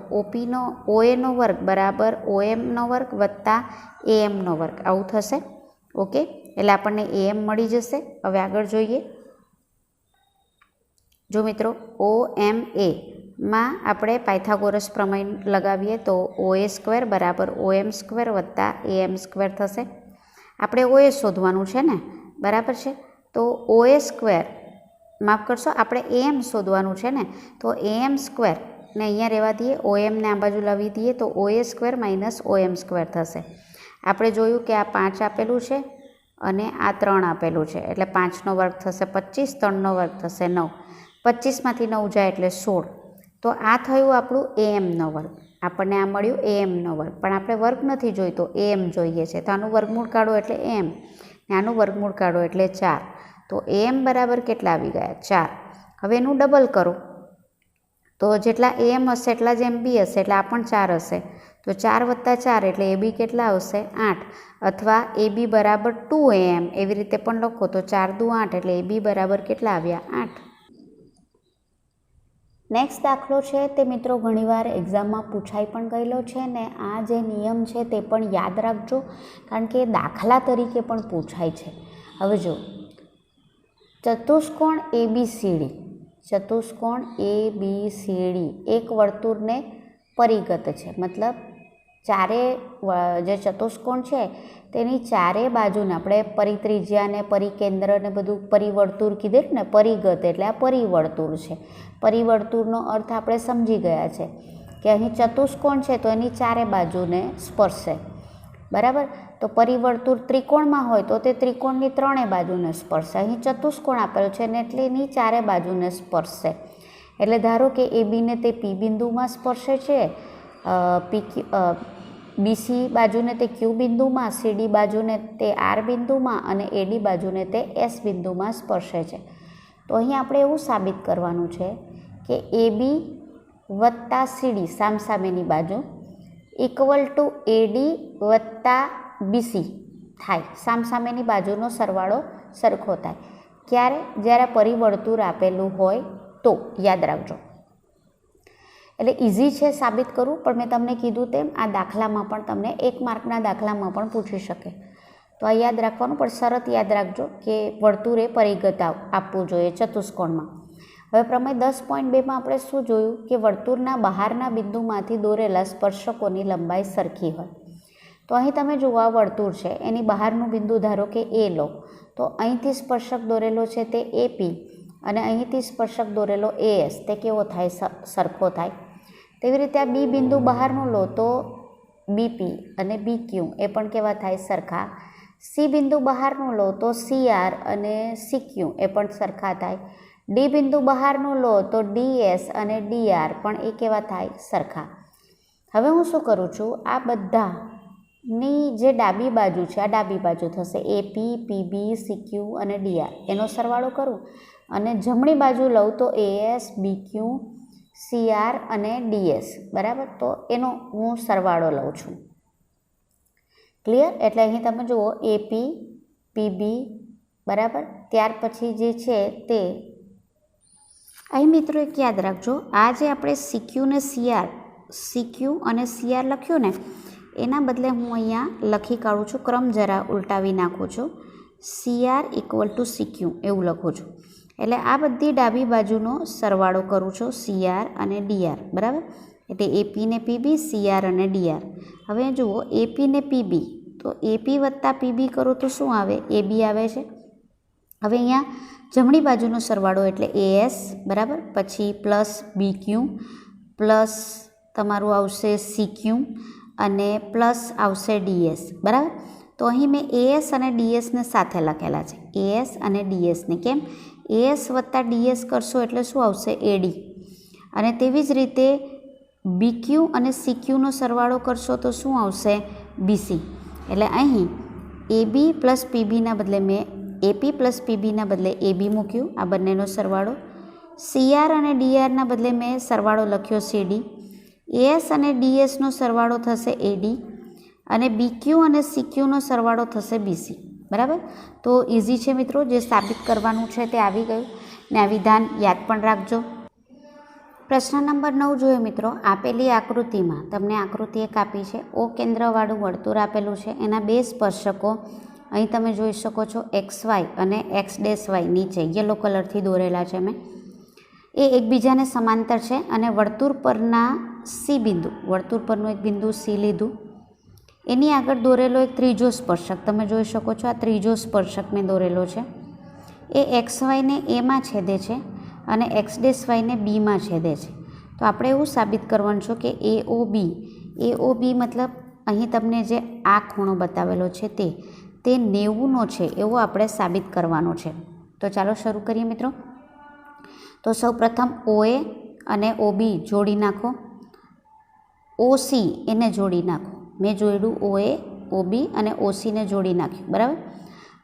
OAનો વર્ગ બરાબર OMનો વર્ગ વત્તા AM નો વર્ગ આવું થશે. ઓકે, એટલે આપણને AM મળી જશે. હવે આગળ જોઈએ. જો મિત્રો OMA માં આપણે પાયથાગોરસ પ્રમેય લગાવીએ તો OA² બરાબર OM² વત્તા AM² થશે. આપણે OA શોધવાનું છે ને, બરાબર છે. તો OA² માફ કરશો, આપણે AM શોધવાનું છે ને, તો AM² ને અહીંયા રહેવા દઈએ, OMને આ બાજુ લાવી દઈએ તો OA² માઇનસ OM² થશે. આપણે જોયું કે આ 5 આપેલું છે અને આ 3 આપેલું છે, એટલે 5નો વર્ગ થશે 25, 3નો વર્ગ થશે 9. 25માંથી 9 જાય એટલે 16. તો આ થયું આપણું AM નો વર્ગ. આપણને આ મળ્યું AM નો વર્ગ, પણ આપણે વર્ગ નથી જોઈતો, AM જોઈએ છે. તો આનું વર્ગમૂળ કાઢો એટલે AM, ને આનું વર્ગમૂળ કાઢો એટલે 4. તો AM બરાબર કેટલા આવી ગયા? 4. હવે એનું ડબલ કરો તો જેટલા AM હશે એટલા જ MB હશે, એટલે આ પણ 4 હશે. તો 4 વત્તા 4 એટલે AB કેટલા આવશે? 8. અથવા AB બરાબર 2AM એવી રીતે પણ લખો તો 4 દુ 8 એટલે AB બરાબર કેટલા આવ્યા? 8. નેક્સ્ટ દાખલો છે તે મિત્રો ઘણીવાર એક્ઝામમાં પૂછાઈ પણ ગયેલો છે ને આ જે નિયમ છે તે પણ યાદ રાખજો, કારણ કે દાખલા તરીકે પણ પૂછાય છે. હવે જો ચતુષ્કોણ ABCD, ચતુષ્કોણ ABCD એક વર્તુળને પરિગત છે, મતલબ ચારે જે ચતુષ્કોણ છે તેની ચારે બાજુને આપણે પરિત્રિજ્યા ને પરિકેન્દ્ર ને બધું પરિવર્તુળ કીધું ને, પરિગત એટલે આ પરિવર્તુળ છે. પરિવર્તુળનો અર્થ આપણે સમજી ગયા છે કે અહીં ચતુષ્કોણ છે તો એની ચારે બાજુને સ્પર્શે, બરાબર. તો પરિવર્તુળ ત્રિકોણમાં હોય તો તે ત્રિકોણની 3 બાજુને સ્પર્શે. અહીં ચતુષ્કોણ આપેલું છે ને એટલે એની ચારે બાજુને સ્પર્શે. એટલે ધારો કે ABને તે P બિંદુમાં સ્પર્શે છે, BC બાજુને તે Q બિંદુમાં, CD બાજુને તે R બિંદુમાં અને AD બાજુને તે S બિંદુમાં સ્પર્શે છે. તો અહીં આપણે એવું સાબિત કરવાનું છે કે AB વત્તા CD સામસામેની બાજુ ઇક્વલ ટુ AD વત્તા BC થાય, સામસામેની બાજુનો સરવાળો સરખો થાય. ક્યારે? જ્યારે પરિવર્તુળ આપેલું હોય તો. યાદ રાખજો. એટલે ઇઝી છે સાબિત કરવું, પણ મેં તમને કીધું તેમ આ દાખલામાં પણ તમને 1 માર્કના દાખલામાં પણ પૂછી શકે. તો આ યાદ રાખવાનું, પણ શરત યાદ રાખજો કે વર્તુળે પરિગત આપવું જોઈએ ચતુષ્કોણમાં. હવે પ્રમેય 10.2માં આપણે શું જોયું કે વર્તુળના બહારના બિંદુમાંથી દોરેલા સ્પર્શકોની લંબાઈ સરખી હોય. તો અહીં તમે જુઓ આ વર્તુળ છે, એની બહારનું બિંદુ ધારો કે A લો, તો અહીંથી સ્પર્શક દોરેલો છે તે AP અને અહીંથી સ્પર્શક દોરેલો AS, તે કેવો થાય? સરખો થાય. તેવી રીતે આ B બિંદુ બહારનું લો તો BP અને BQ એ પણ કેવા થાય? સરખા. C બિંદુ બહારનું લો તો CR અને CQ એ પણ સરખા થાય. D બિંદુ બહારનું લો તો DS અને DR પણ એ કેવા થાય? સરખા. હવે હું શું કરું છું, આ બધાની જે ડાબી બાજુ છે આ ડાબી બાજુ થશે, AP, PB, CQ અને DR એનો સરવાળો કરું અને જમણી બાજુ લઉં તો AS, BQ, CR અને DS, બરાબર. તો એનો હું સરવાળો લઉં છું. ક્લિયર? એટલે અહીં તમે જુઓ AP, PB, બરાબર. ત્યાર પછી જે છે તે અહીં મિત્રો એક યાદ રાખજો, આ જે આપણે CQ ને CR CQ અને CR લખ્યું ને એના બદલે હું અહીંયા લખી કાઢું છું, ક્રમ જરા ઉલટાવી નાખું છું, CR = CQ એવું લખું છું. એટલે આ બધી ડાબી બાજુનો સરવાળો કરું છું, CR અને DR, બરાબર. એટલે AP ને PB, CR અને DR. હવે જુઓ AP ને PB, તો AP વત્તા PB કરો તો શું આવે? AB આવે છે. હવે અહીંયા જમણી બાજુનો સરવાળો એટલે AS, બરાબર. પછી પ્લસ BQ પ્લસ તમારું આવશે CQ અને પ્લસ આવશે DS, બરાબર. તો અહીં મેં AS અને DSને સાથે લખેલા છે, AS અને DSને. કેમ? AS વત્તા DS કરશો એટલે શું આવશે? AD. અને તેવી જ રીતે BQ અને CQનો સરવાળો કરશો તો શું આવશે? BC. એટલે અહીં AB પ્લસ PBના બદલે મેં AP પ્લસ PBના બદલે AB મૂક્યું, આ બંનેનો સરવાળો. CR અને DRના બદલે મેં સરવાળો લખ્યો CD. AS અને DSનો સરવાળો થશે AD અને BQ અને CQનો સરવાળો થશે BC, બરાબર. તો ઇઝી છે મિત્રો, જે સાબિત કરવાનું છે તે આવી ગયું ને આ વિધાન યાદ પણ રાખજો. પ્રશ્ન નંબર 9 જોઈએ મિત્રો. આપેલી આકૃતિમાં તમને આકૃતિ એક આપી છે, O કેન્દ્રવાળું વર્તુળ આપેલું છે, એના બે સ્પર્શકો અહીં તમે જોઈ શકો છો XY અને X', નીચે યલો કલરથી દોરેલા છે મેં, એ એકબીજાને સમાંતર છે અને વર્તુળ પરના C બિંદુ, વર્તુળ પરનું એક બિંદુ C લીધું, એની આગળ દોરેલો એક ત્રીજો સ્પર્શક તમે જોઈ શકો છો, આ ત્રીજો સ્પર્શક મેં દોરેલો છે, એ XYને Aમાં છેદે છે અને X', Bમાં છેદે છે. તો આપણે એવું સાબિત કરવાનું છે કે AOB મતલબ અહીં તમને જે આ ખૂણો બતાવેલો છે તે 90નો છે એવો આપણે સાબિત કરવાનો છે. તો ચાલો શરૂ કરીએ મિત્રો. તો સૌપ્રથમ OA અને OB જોડી નાખો, OC એને જોડી નાખો. મેં જોડ્યું OA, OB અને OCને જોડી નાખ્યું, બરાબર.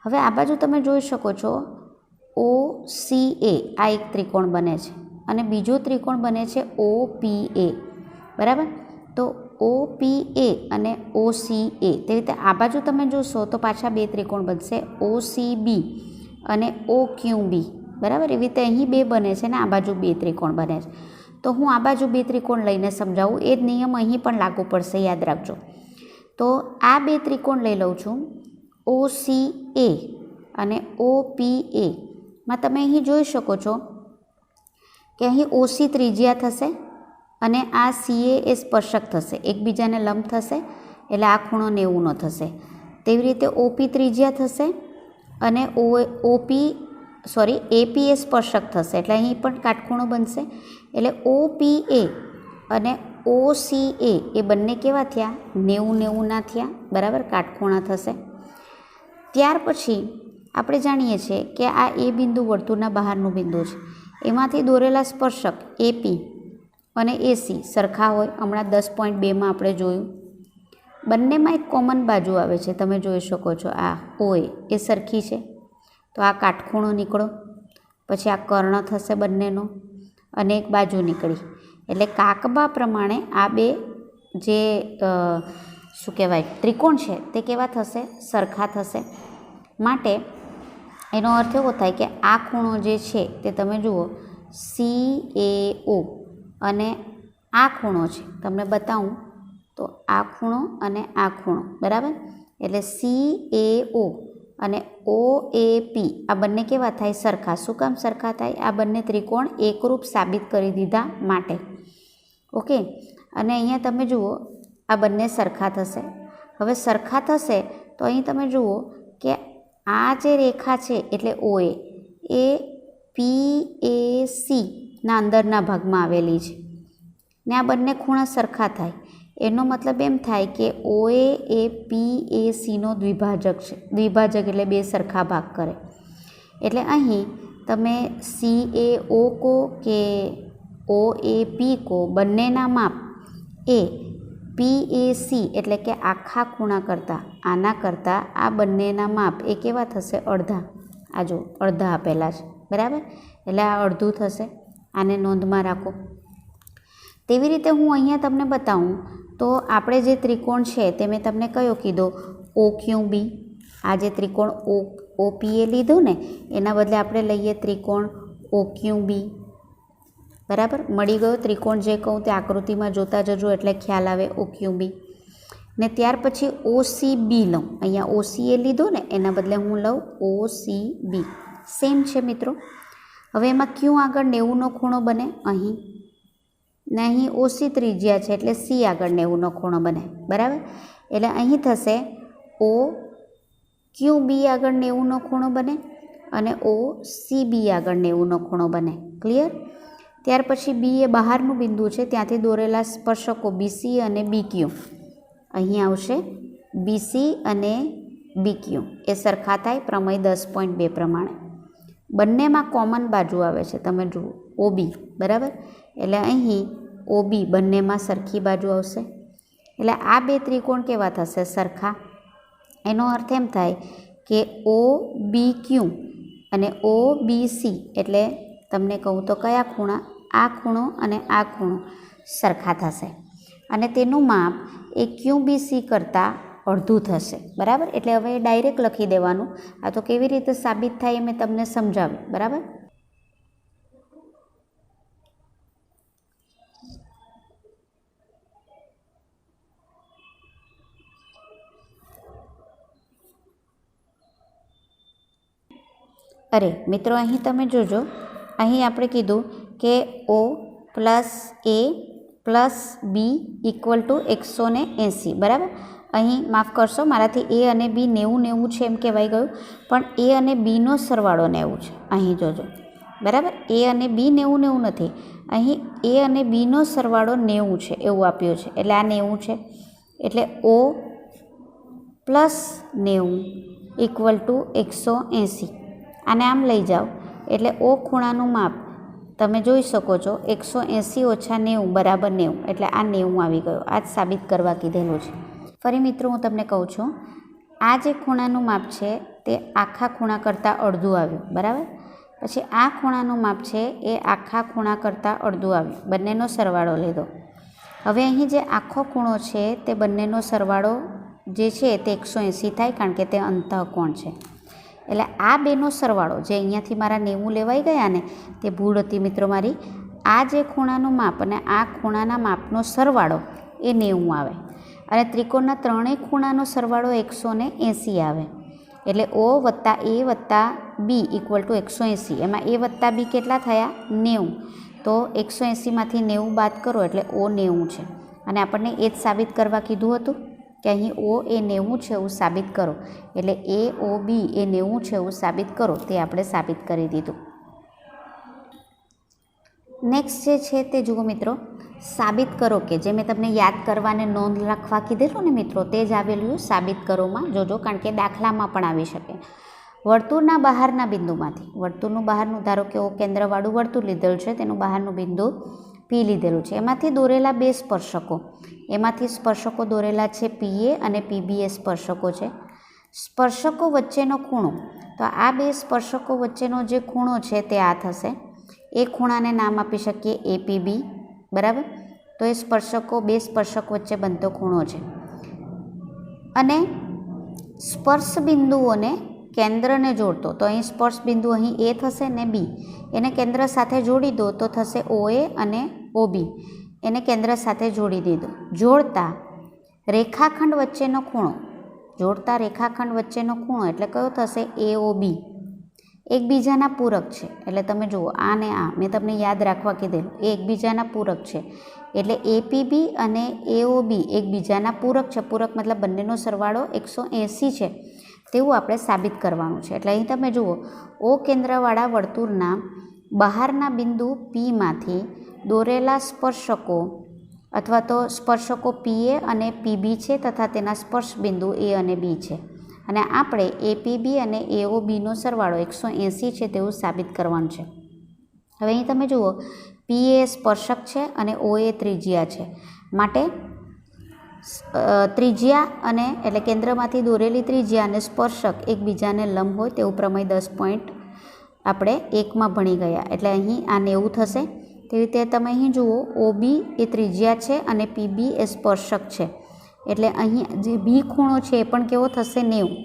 હવે આ બાજુ તમે જોઈ શકો છો OCA, આ એક ત્રિકોણ બને છે અને બીજો ત્રિકોણ બને છે OPA, બરાબર. તો OPA અને OCA, તે રીતે આ બાજુ તમે જોશો તો પાછા બે ત્રિકોણ બનશે, OCB અને OQB, બરાબર. એવી રીતે અહીં બે બને છે ને આ બાજુ બે ત્રિકોણ બને છે. તો હું આ બાજુ બે ત્રિકોણ લઈને સમજાવું, એ જ નિયમ અહીં પણ લાગુ પડશે, યાદ રાખજો. તો આ બે ત્રિકોણ લઈ લઉં છું, OCA અને OPA માં તમે અહીં જોઈ શકો છો કે અહીં OC ત્રિજ્યા થશે અને આ CA એ સ્પર્શક થશે, એકબીજાને લંબ થશે, એટલે આ ખૂણો 90નો થશે. તેવી રીતે OP ત્રિજ્યા થશે અને AP એ સ્પર્શક થશે, એટલે અહીં પણ કાટખૂણો બનશે. એટલે OPA અને OCA એ બંને કેવા થયા? 90-90ના થયા, બરાબર, કાટખૂણા થશે. ત્યાર પછી આપણે જાણીએ છીએ કે આ A બિંદુ વર્તુળના બહારનું બિંદુ છે, એમાંથી દોરેલા સ્પર્શક AP અને AC સરખા હોય. હમણાં 10.2માં આપણે જોયું. બંનેમાં એક કોમન બાજુ આવે છે, તમે જોઈ શકો છો, આ OA એ સરખી છે, તો આ કાટખૂણો નીકળો. પછી આ કર્ણ થશે બંનેનો અને એક બાજુ નીકળી. એટલે કાકબા પ્રમાણે આ બે જે શું કહેવાય ત્રિકોણ છે તે કેવા થશે? સરખા થશે. માટે એનો અર્થ એવો થાય કે આ ખૂણો જે છે તે તમે જુઓ CAO અને આ ખૂણો છે, તમને બતાવું તો આ ખૂણો અને આ ખૂણો, બરાબર. એટલે CAO અને OAP આ બંને કેવા થાય? સરખા. શું કામ સરખા થાય? આ બંને ત્રિકોણ એકરૂપ સાબિત કરી દીધા માટે. ઓકે. અને અહીંયા તમે જુઓ આ બંને સરખા થશે. હવે સરખા થશે તો અહીં તમે જુઓ કે આ જે રેખા છે એટલે OA એ PACના અંદરના ભાગમાં આવેલી છે ને આ બંને ખૂણા સરખા થાય, એનો મતલબ એમ થાય કે OA એ PACનો દ્વિભાજક છે. દ્વિભાજક એટલે બે સરખા ભાગ કરે. એટલે અહીં તમે CAO કો કે OAP કો, બંનેના માપ એ PAC એટલે કે આખા ખૂણા કરતાં, આના કરતાં આ બંનેના માપ એ કેવા થશે? અડધા. આ જો અડધા આપેલા છે, બરાબર. એટલે આ અડધું થશે, આને નોંધમાં રાખો. તેવી રીતે હું અહીંયા તમને બતાવું તો આપણે જે ત્રિકોણ છે તે મેં તમને કયો કીધો? OQB. આ જે ત્રિકોણ OPA લીધું ને એના બદલે આપણે લઈએ ત્રિકોણ OQB, બરાબર, મળી ગયો ત્રિકોણ. જે કહું તે આકૃતિમાં જોતા જજો એટલે ખ્યાલ આવે. OQB ને ત્યાર પછી OCB લઉં. અહીંયા OCA લીધો ને, એના બદલે હું લઉં OCB. સેમ છે મિત્રો. હવે એમાં ક્યુ આગળ 90નો ખૂણો બને અહીં, ને અહીં OC ત્રિજ્યા છે એટલે C આગળ 90નો ખૂણો બને. બરાબર, એટલે અહીં થશે OQB આગળ 90નો ખૂણો બને અને OCB આગળ 90નો ખૂણો બને. ક્લિયર? ત્યાર પછી B એ બહારનું બિંદુ છે, ત્યાંથી દોરેલા સ્પર્શકો BC અને BQ અહીં આવશે. BC અને BQ એ સરખા થાય પ્રમેય 10.2 પ્રમાણે. બંનેમાં કોમન બાજુ આવે છે, તમે જુઓ OB. બરાબર, એટલે અહીં OB બંનેમાં સરખી બાજુ આવશે. એટલે આ બે ત્રિકોણ કેવા થશે? સરખા. એનો અર્થ એમ થાય કે OBQ અને OBC એટલે તમને કહું તો કયા ખૂણા? આ ખૂણો અને આ ખૂણો સરખા થશે અને તેનું માપ એ QBC કરતાં અડધું થશે. બરાબર, એટલે હવે ડાયરેક્ટ લખી દેવાનું. આ તો કેવી રીતે સાબિત થાય એ મેં તમને સમજાવ્યું. બરાબર, અરે મિત્રો, અહીં તમે જોજો, અહીં આપણે કીધું કે O plus A plus B equal to 180. બરાબર, અહીં માફ કરશો, મારાથી A અને B 90 છે એમ કહેવાય ગયું, પણ A અને Bનો સરવાળો 90 છે. અહીં જોજો. બરાબર, A અને B 90 નથી, અહીં A અને Bનો સરવાળો 90 છે એવું આપ્યું છે. એટલે આ 90 છે, એટલે O પ્લસ 90 ઇક્વલ ટુ 180. આને આમ લઈ જાઓ એટલે O ખૂણાનું માપ તમે જોઈ શકો છો, 180 ઓછા 90 બરાબર 90, એટલે આ 90 આવી ગયો. આ જ સાબિત કરવા કીધેલું છે. ફરી મિત્રો હું તમને કહું છું, આ જે ખૂણાનું માપ છે તે આખા ખૂણા કરતાં અડધું આવ્યું. બરાબર, પછી આ ખૂણાનું માપ છે એ આખા ખૂણા કરતાં અડધું આવ્યું. બંનેનો સરવાળો લીધો. હવે અહીં જે આખો ખૂણો છે તે બંનેનો સરવાળો જે છે તે 180 થાય, કારણ કે તે અંતઃકોણ છે. એટલે આ બેનો સરવાળો જે અહીંયાથી મારા 90 લેવાઈ ગયા ને, તે ભૂલ હતી મિત્રો મારી. આ જે ખૂણાનું માપ અને આ ખૂણાના માપનો સરવાળો એ 90 આવે અને ત્રિકોણના ત્રણેય ખૂણાનો સરવાળો 180 આવે. એટલે O વત્તા A વત્તા B ઇક્વલ ટુ 180. એમાં A વત્તા B કેટલા થયા? 90. તો 180માંથી 90 બાદ કરો એટલે O 90 છે. અને આપણને એ જ સાબિત કરવા કીધું હતું કે અહીં O એ 90 છે એવું સાબિત કરો. એટલે AOB એ 90 છે એવું સાબિત કરો. તે આપણે સાબિત કરી દીધું. નેક્સ્ટ જે છે તે જુઓ મિત્રો, સાબિત કરો કે જે મેં તમને યાદ કરવાને નોંધ રાખવા કીધેલું ને મિત્રો, તે જ આવેલું સાબિત કરોમાં. જોજો, કારણ કે દાખલામાં પણ આવી શકે. વર્તુળના બહારના બિંદુમાંથી, વર્તુળનું બહારનું, ધારો કે O કેન્દ્રવાળું વર્તુળ લીધેલું છે, તેનું બહારનું બિંદુ P લીધેલું છે. એમાંથી દોરેલા બે સ્પર્શકો, એમાંથી સ્પર્શકો દોરેલા છે PA અને PB એ સ્પર્શકો છે. સ્પર્શકો વચ્ચેનો ખૂણો, તો આ બે સ્પર્શકો વચ્ચેનો જે ખૂણો છે તે આ થશે. એ ખૂણાને નામ આપી શકીએ APB. બરાબર, તો એ સ્પર્શકો, બે સ્પર્શક વચ્ચે બનતો ખૂણો છે. અને સ્પર્શ બિંદુઓને કેન્દ્રને જોડતો, તો અહીં સ્પર્શ બિંદુ અહીં A થશે ને B, એને કેન્દ્ર સાથે જોડી દો તો થશે OA અને OB. એને કેન્દ્ર સાથે જોડી દીધો. જોડતા રેખાખંડ વચ્ચેનો ખૂણો, જોડતા રેખાખંડ વચ્ચેનો ખૂણો એટલે કયો થશે? AOB. એકબીજાના પૂરક છે. એટલે તમે જુઓ, આ ને આ મેં તમને યાદ રાખવા કીધેલું, એ એકબીજાના પૂરક છે. એટલે APB અને AOB એકબીજાના પૂરક છે. પૂરક મતલબ બંનેનો સરવાળો 180 છે તેવું આપણે સાબિત કરવાનું છે. એટલે અહીં તમે જુઓ, O કેન્દ્રવાળા વર્તુળના બહારના બિંદુ Pમાંથી દોરેલા સ્પર્શકો અથવા તો સ્પર્શકો PA અને PB છે તથા તેના સ્પર્શ બિંદુ A અને B છે. અને આપણે APB અને AOBનો સરવાળો 180 છે તેવું સાબિત કરવાનું છે. હવે અહીં તમે જુઓ, PA એ સ્પર્શક છે અને OA ત્રિજ્યા છે. માટે ત્રિજ્યા અને એટલે કેન્દ્રમાંથી દોરેલી ત્રિજ્યા અને સ્પર્શક એકબીજાને લંબ હોય તેવું પ્રમેય 10 આપણે 1માં ભણી ગયા. એટલે અહીં આ 90 થશે. તેવી રીતે તમે અહીં જુઓ, OB એ ત્રિજ્યા છે અને PB એ સ્પર્શક છે. એટલે અહીં જે B ખૂણો છે એ પણ કેવો થશે? 90.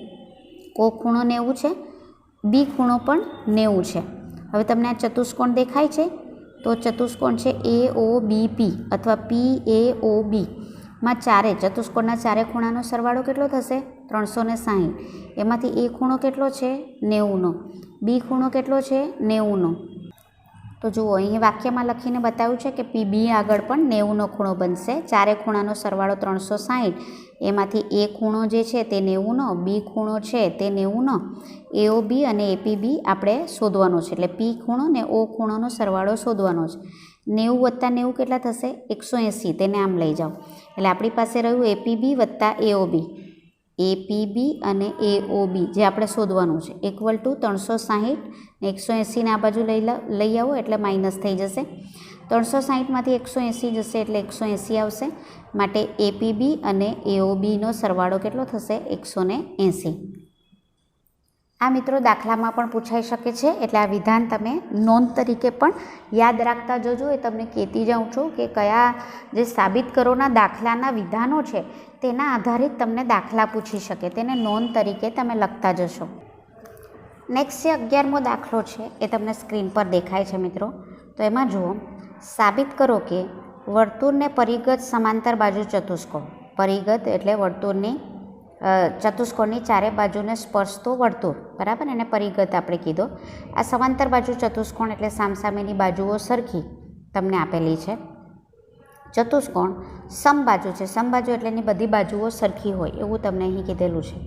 O ખૂણો 90 છે, B ખૂણો પણ 90 છે. હવે તમને આ ચતુષ્કોણ દેખાય છે? તો ચતુષ્કોણ છે AOBP અથવા PAOB માં ચતુષ્કોણના ચારે ખૂણાનો સરવાળો કેટલો થશે? 360. એમાંથી એ ખૂણો કેટલો છે? 90નો. બી ખૂણો કેટલો છે? 90નો. તો જુઓ અહીં વાક્યમાં લખીને બતાવ્યું છે કે PB આગળ પણ 90નો ખૂણો બનશે. ચારે ખૂણાનો સરવાળો 360. એમાંથી એ ખૂણો જે છે તે 90નો, બી ખૂણો છે તે 90નો, AOB અને APB આપણે શોધવાનો છે. એટલે P ખૂણો ને O ખૂણોનો સરવાળો શોધવાનો છે. 90 + 90 કેટલા થશે? 180. તેને આમ લઈ જાઓ. એટલે આપણી પાસે રહ્યું APB + AOB. APB અને AOB જે આપણે શોધવાનું છે = 360 ને 180 આ બાજુ લઈ આવો એટલે માઇનસ થઈ જશે. 360માંથી 180 જશે એટલે 180 આવશે. માટે APB અને AOBનો સરવાળો કેટલો થશે? 180. આ મિત્રો દાખલામાં પણ પૂછાઈ શકે છે. એટલે આ વિધાન તમે નોંધ તરીકે પણ યાદ રાખતા જજો. એ તમને કહેતી જાઉં છું કે કયા જે સાબિત કરોના દાખલાના વિધાનો છે તેના આધારિત તમને દાખલા પૂછી શકે. તેને નોંધ તરીકે તમે લખતા જશો. નેક્સ્ટ જે 11મો દાખલો છે એ તમને સ્ક્રીન પર દેખાય છે મિત્રો. તો એમાં જુઓ, સાબિત કરો કે વર્તુળને પરિગત સમાંતર બાજુ ચતુષ્કોણ. પરિગત એટલે વર્તુળની ચતુષ્કોણની ચારે બાજુને સ્પર્શતો વર્તુળ, બરાબર, એને પરિગત આપણે કીધો. આ સમાંતર બાજુ ચતુષ્કોણ એટલે સામસામેની બાજુઓ સરખી તમને આપેલી છે. ચતુષ્કોણ સમબાજુ છે. સમબાજુ એટલે એની બધી બાજુઓ સરખી હોય એવું તમને અહીં કીધેલું છે.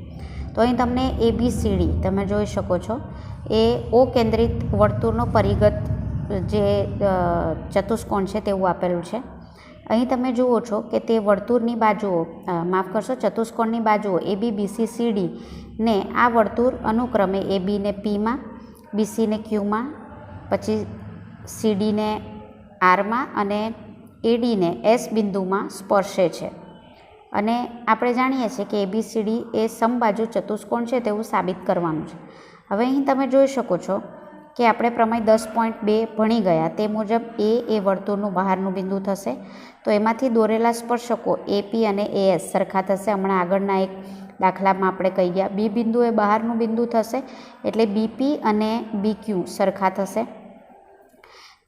તો અહીં તમને ABCD તમે જોઈ શકો છો. એ O કેન્દ્રિત વર્તુળનો પરિગત જે ચતુષ્કોણ છે તેવું આપેલું છે. અહીં તમે જુઓ છો કે તે વર્તુળની બાજુઓ, માફ કરશો, ચતુષ્કોણની બાજુઓ AB, BC, CD ને આ વર્તુળ અનુક્રમે AB ને Pમાં, BC ને Qમાં, પછી CD ને Rમાં અને AD ને S બિંદુમાં સ્પર્શે છે. અને આપણે જાણીએ છીએ કે ABCD એ સમબાજુ ચતુષ્કોણ છે તેવું સાબિત કરવાનું છે. હવે અહીં તમે જોઈ શકો છો કે આપણે પ્રમેય 10.2 ભણી ગયા તે મુજબ એ વર્તુળનું બહારનું બિંદુ થશે. તો એમાંથી દોરેલા સ્પર્શકો AP અને AS સરખા થશે. હમણાં આગળના એક દાખલામાં આપણે કહી ગયા. B બિંદુ એ બહારનું બિંદુ થશે એટલે BP અને BQ સરખા થશે.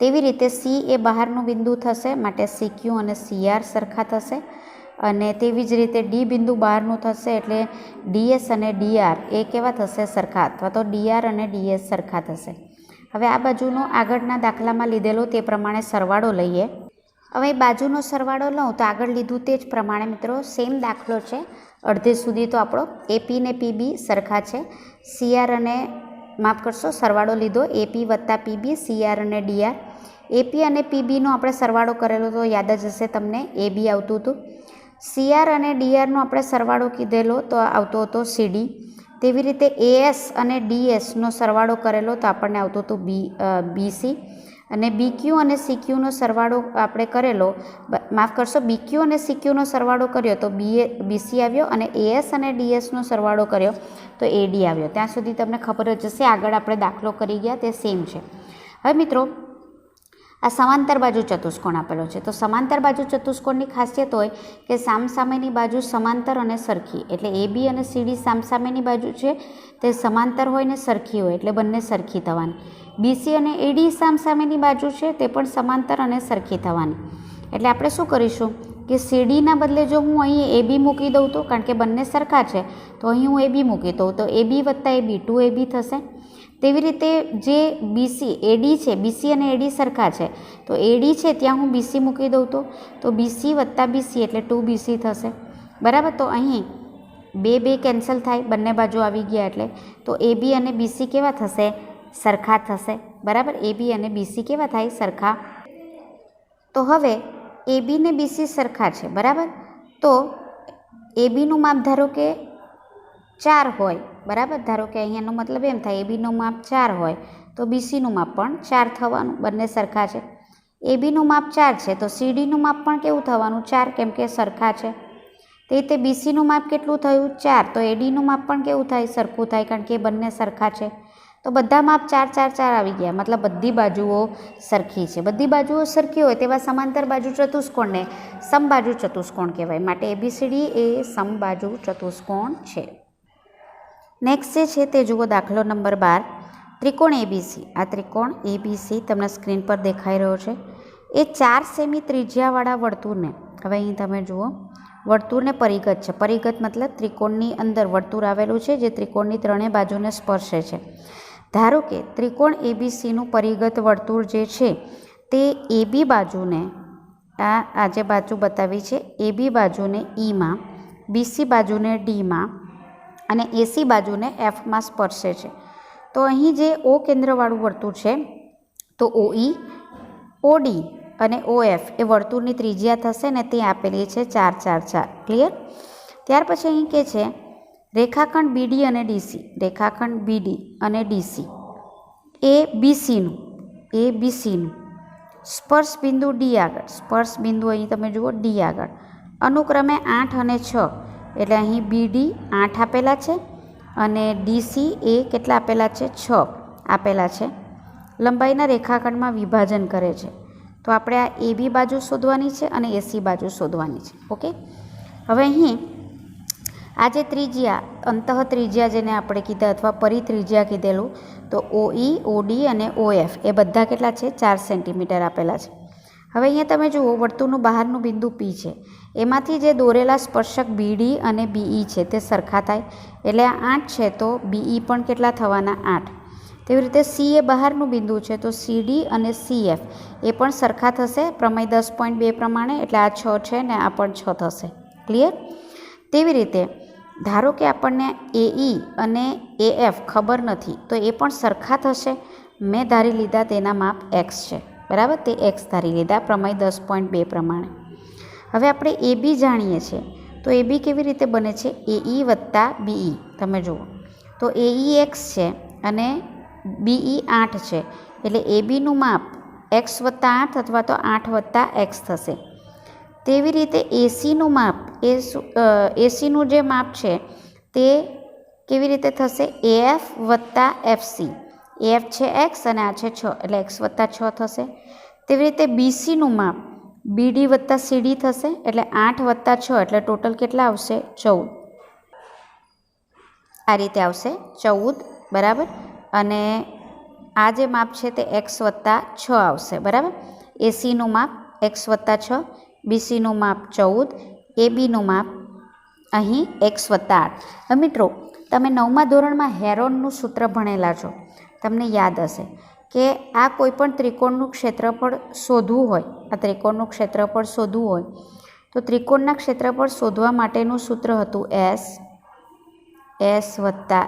તેવી રીતે C એ બહારનું બિંદુ થશે માટે CQ અને CR સરખા થશે. અને તેવી જ રીતે D બિંદુ બહારનું થશે એટલે DS અને DR એ કેવા થશે? સરખા, અથવા તો DR અને DS સરખા થશે. હવે આ બાજુનો આગળના દાખલામાં લીધેલો તે પ્રમાણે સરવાળો લઈએ. હવે બાજુનો સરવાળો લઉં તો આગળ લીધું તે જ પ્રમાણે મિત્રો સેમ દાખલો છે. અડધે સુધી તો આપણો AP ને PB સરખા છે. CR અને માફ કરશો સરવાળો લીધો AP + PB, CR અને DR. AP અને PBનો આપણે સરવાળો કરેલો તો યાદ જ હશે તમને, AB આવતું હતું. CR અને DRનો આપણે સરવાળો કીધેલો તો આવતો હતો CD. તેવી રીતે AS અને DSનો સરવાળો કરેલો તો આપણને આવતું હતું BC. અને BQ અને CQનો સરવાળો આપણે કરેલો, માફ કરશો, BQ અને CQનો સરવાળો કર્યો તો BC આવ્યો. અને AS અને DSનો સરવાળો કર્યો તો AD આવ્યો. ત્યાં સુધી તમને ખબર જ હશે. આગળ આપણે દાખલો કરી ગયા તે સેમ છે. હવે મિત્રો આ સમાંતર બાજુ ચતુષ્કોણ આપેલો છે. તો સમાંતર બાજુ ચતુષ્કોણની ખાસિયત હોય કે સામસામેની બાજુ સમાંતર અને સરખી. એટલે AB અને CD સામસામેની બાજુ છે તે સમાંતર હોય ને સરખી હોય એટલે બંને સરખી થવાની. BC અને AD સામસામેની બાજુ છે તે પણ સમાંતર અને સરખી થવાની. એટલે આપણે શું કરીશું કે CDના બદલે જો હું અહીં AB મૂકી દઉં તો, કારણ કે બંને સરખા છે તો અહીં હું AB મૂકી દઉં તો AB + AB 2AB થશે. તેવી રીતે જે AD છે, BC અને AD સરખા છે તો AD છે ત્યાં હું BC મૂકી દઉં તો BC + BC એટલે 2BC થશે. બરાબર. તો અહીં 2 કેન્સલ થાય, બંને બાજુ આવી ગયા એટલે. તો AB અને BC કેવા થશે? સરખા થશે. બરાબર. AB અને BC કેવા થાય? સરખા. તો હવે AB ને BC સરખા છે. બરાબર. તો ABનું માપ ધારો કે 4 હોય. બરાબર. ધારો કે અહીંયાનો મતલબ એમ થાય ABનું માપ 4 હોય તો BCનું માપ પણ 4 થવાનું. બંને સરખા છે. ABનું માપ 4 છે તો CDનું માપ પણ કેવું થવાનું? 4, કેમ કે સરખા છે. તે રીતે BCનું માપ કેટલું થયું? 4. તો ADનું માપ પણ કેવું થાય? સરખું થાય, કારણ કે બંને સરખા છે. તો બધા માપ 4, 4, 4 આવી ગયા. મતલબ બધી બાજુઓ સરખી છે. બધી બાજુઓ સરખી હોય તેવા સમાંતર બાજુ ચતુષ્કોણને સમબાજુ ચતુષ્કોણ કહેવાય. માટે ABCD એ સમબાજુ ચતુષ્કોણ છે. નેક્સ્ટ જે છે તે જુઓ દાખલો નંબર 12. ત્રિકોણ એબીસી, આ ત્રિકોણ એબીસી તમને સ્ક્રીન પર દેખાઈ રહ્યો છે. એ 4 સેમી ત્રિજ્યાવાળા વર્તુળને, હવે અહીં તમે જુઓ, વર્તુળને પરિઘત છે. પરિઘત મતલબ ત્રિકોણની અંદર વર્તુળ આવેલું છે જે ત્રિકોણની ત્રણેય બાજુને સ્પર્શે છે. ધારો કે ત્રિકોણ એબીસીનું પરિઘત વર્તુળ જે છે તે એબી બાજુને, આ જે બાજુ બતાવી છે એબી બાજુને ઈમાં, બીસી બાજુને ડીમાં અને એસી બાજુને એફમાં સ્પર્શે છે. તો અહીં જે ઓ કેન્દ્રવાળું વર્તુળ છે તો ઓઈ, ઓડી અને ઓએફ એ વર્તુળની ત્રિજ્યા થશે ને તે આપેલી છે 4, 4, 4. ક્લિયર? ત્યાર પછી અહીં કે છે રેખાખંડ બીડી અને ડીસી, રેખાખંડ બીડી અને ડીસી એ બીસીનું સ્પર્શ બિંદુ ડી આગળ, સ્પર્શ બિંદુ અહીં તમે જુઓ ડી આગળ અનુક્રમે 8 અને 6, એટલે અહીં બીડી 8 આપેલા છે અને ડીસી એ કેટલા આપેલા છે? 6 આપેલા છે. લંબાઈના રેખાખંડમાં વિભાજન કરે છે. તો આપણે આ એબી બાજુ શોધવાની છે અને એસી બાજુ શોધવાની છે. ઓકે, હવે અહીં આ જે ત્રિજ્યા, અંતઃ ત્રિજ્યા જેને આપણે કીધા અથવા પરિત્રિજ્યા કીધેલું, તો ઓઈ, ઓડી અને ઓએફ એ બધા કેટલા છે? 4 સેન્ટીમીટર આપેલા છે. હવે અહીંયા તમે જુઓ વર્તુળનું બહારનું બિંદુ પી છે, એમાંથી જે દોરેલા સ્પર્શક બીડી અને બીઈ છે તે સરખા થાય, એટલે આ 8 છે તો બીઈ પણ કેટલા થવાના? 8. તેવી રીતે સી એ બહારનું બિંદુ છે તો સીડી અને સીએફ એ પણ સરખા થશે પ્રમેય 10.2 પ્રમાણે, એટલે આ 6 છે ને આ પણ 6 થશે. ક્લિયર? તેવી રીતે ધારો કે આપણને એઈ અને એએફ ખબર નથી તો એ પણ સરખા થશે. મેં ધારી લીધા તેના માપ એક્સ છે, બરાબર? તે એક્સ ધારી લીધા પ્રમેય 10.2 પ્રમાણે. હવે આપણે એબી જાણીએ છીએ તો એબી કેવી રીતે બને છે? એઈ વત્તા બીઈ. તમે જુઓ તો એઈ એક્સ છે અને બીઈ 8 છે, એટલે એબીનું માપ એક્સ વત્તા 8 અથવા તો 8 વત્તા એક્સ થશે. તેવી રીતે એસીનું માપ, એસીનું જે માપ છે તે કેવી રીતે થશે? એએફ વત્તા એફસી. એફ છે એક્સ અને આ છે 6, એટલે એક્સ વત્તા 6 થશે. તેવી રીતે બીસીનું માપ બીડી વત્તા સીડી થશે, એટલે 8 વત્તા 6, એટલે ટોટલ કેટલા આવશે? 14. આ રીતે આવશે 14, બરાબર? અને આ જે માપ છે તે એક્સ વત્તા 6 આવશે, બરાબર? એસીનું માપ એક્સ વત્તા 6, બીસીનું માપ 14, એબીનું માપ અહીં એક્સ વત્તા 8. હવે મિત્રો, તમે 9મા ધોરણમાં હેરોનનું સૂત્ર ભણેલા છો, તમને યાદ હશે કે આ કોઈપણ ત્રિકોણનું ક્ષેત્રફળ શોધવું હોય, આ ત્રિકોણનું ક્ષેત્રફળ શોધવું હોય તો ત્રિકોણના ક્ષેત્રફળ શોધવા માટેનું સૂત્ર હતું એસ વત્તા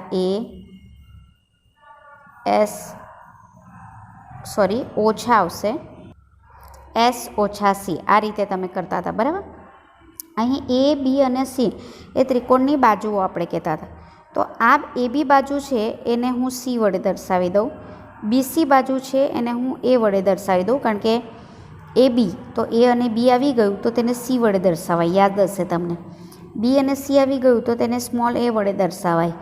ઓછા આવશે એસ ઓછા સી. આ રીતે તમે કરતા હતા, બરાબર? અહીં એ, બી અને સી એ ત્રિકોણની બાજુઓ આપણે કહેતા હતા. તો આ એબી બાજુ છે એને હું સી વડે દર્શાવી દઉં, બીસી બાજુ છે એને હું એ વડે દર્શાવી દઉં, કારણ કે એ બી તો એ અને બી આવી ગયું તો તેને સી વડે દર્શાવાય, યાદ હશે તમને. બી અને સી આવી ગયું તો તેને સ્મોલ એ વડે દર્શાવાય